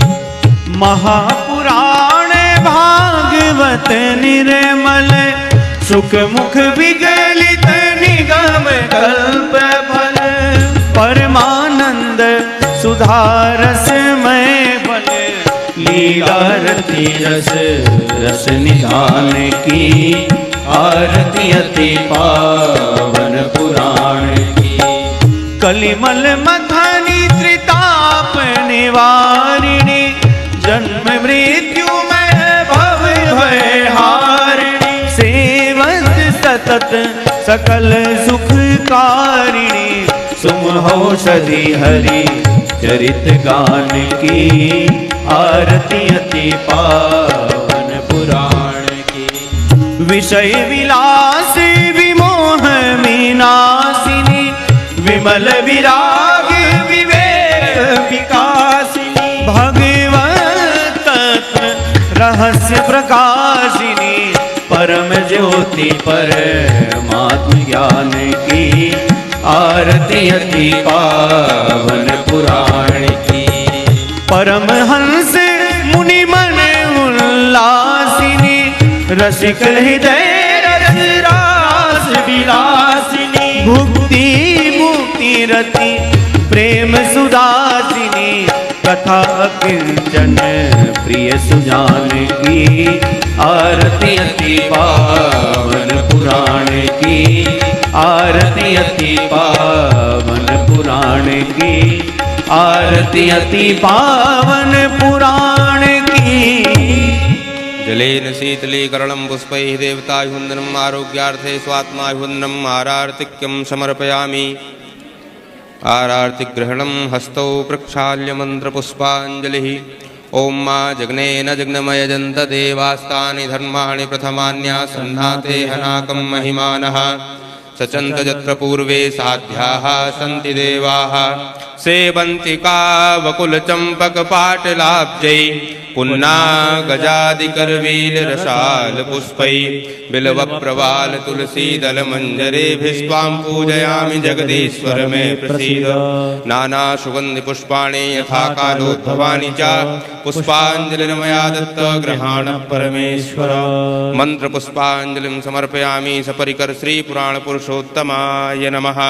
महापुराण भागवत निर्मल, सुख मुख विगलित निगम कल्प फल। परमानंद सुधारस में बल, लीला रति रस रस निधान की। आरती अति पावन पुराण की। कलिमल मथनी त्रिताप निवारिणी, जन्म मृत्यु में भव भय हारिणी। सेवत सतत सकल सुखकारिणी, सुमहौषधि हरि चरित गान की। आरती अति पावन पुराण की। विषय विलास विमोह विनाशिनी, विमल विराग विवेक विकासिनी। भगवत तत्व रहस्य प्रकाशिनी, परम ज्योति परमात्म ज्ञान की। आरती अति पावन पुराण की। परमहंस मुनि मन उल्लासिनी, रसिक हृदय रस रास विलासिनी। भुक्ति मुक्ति रति प्रेम सुधा कथा कीर्तन प्रिय सुजान की, आरती अति पावन पुराण की, आरती अति पावन पुराण की, आरती अति पावन पुराण की। जलेन शीतलीकरणं पुष्पैः देवताभिवन्दनम् आरोग्यार्थे स्वात्माभिवन्दनम् आरार्तिक्यं समर्पयामि। आरार्तिग्रहणं हस्तौ प्रक्षाल्य मन्त्रपुष्पाञ्जलिः। ॐ मा जग्नेन जग्नमयजन्त देवास्तानि धर्माणि प्रथमान्यासन्नाते हनाकं महिमानः। सचन्त यत्र पूर्वे साध्याः सन्ति देवाः, सेवन्तिका वकुलचम्पकपाटलाब्जै पुन्नागजादिकरवीररसालपुष्पै बिल्वप्रवाल तुलसीदलमञ्जरेभिस्त्वां पूजयामि जगदीश्वर मे प्रसीद। नानासुगन्धिपुष्पाणि यथा कालोद्भवानि च पुष्पाञ्जलिर्मया दत्त गृहाण परमेश्वर। मन्त्रपुष्पाञ्जलिं समर्पयामि सपरिकर श्रीपुराणपुरुषोत्तमाय नमः।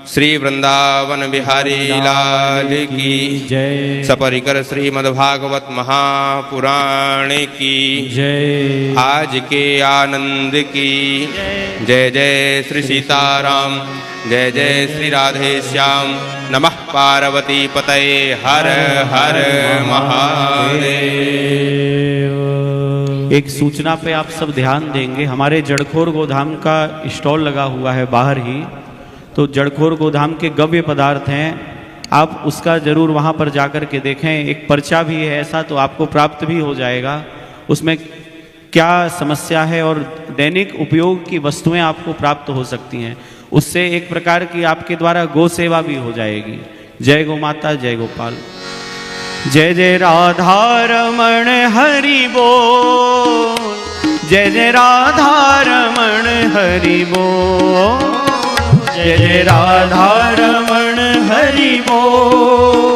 श्री वृंदावन बिहारी लाल की जय। सपरिकर श्रीमद्भागवत महापुराण की जय। आज के आनंद की जय। जय श्री सीताराम, जय जय श्री राधे श्याम। नमः पार्वती पतये हर हर महादेव। एक सूचना पे आप सब ध्यान देंगे, हमारे जड़खोर गोधाम का स्टॉल लगा हुआ है बाहर ही, तो जड़खोर गोधाम के गव्य पदार्थ हैं, आप उसका जरूर वहाँ पर जाकर के देखें। एक पर्चा भी है ऐसा, तो आपको प्राप्त भी हो जाएगा। उसमें क्या समस्या है और दैनिक उपयोग की वस्तुएं आपको प्राप्त हो सकती हैं। उससे एक प्रकार की आपके द्वारा गो सेवा भी हो जाएगी। जय गो माता, जय गोपाल। जय जय राधा रमण हरि बोल, जय जय राधा रमण हरि बोल, जय जय राधा रमण हरि बोल।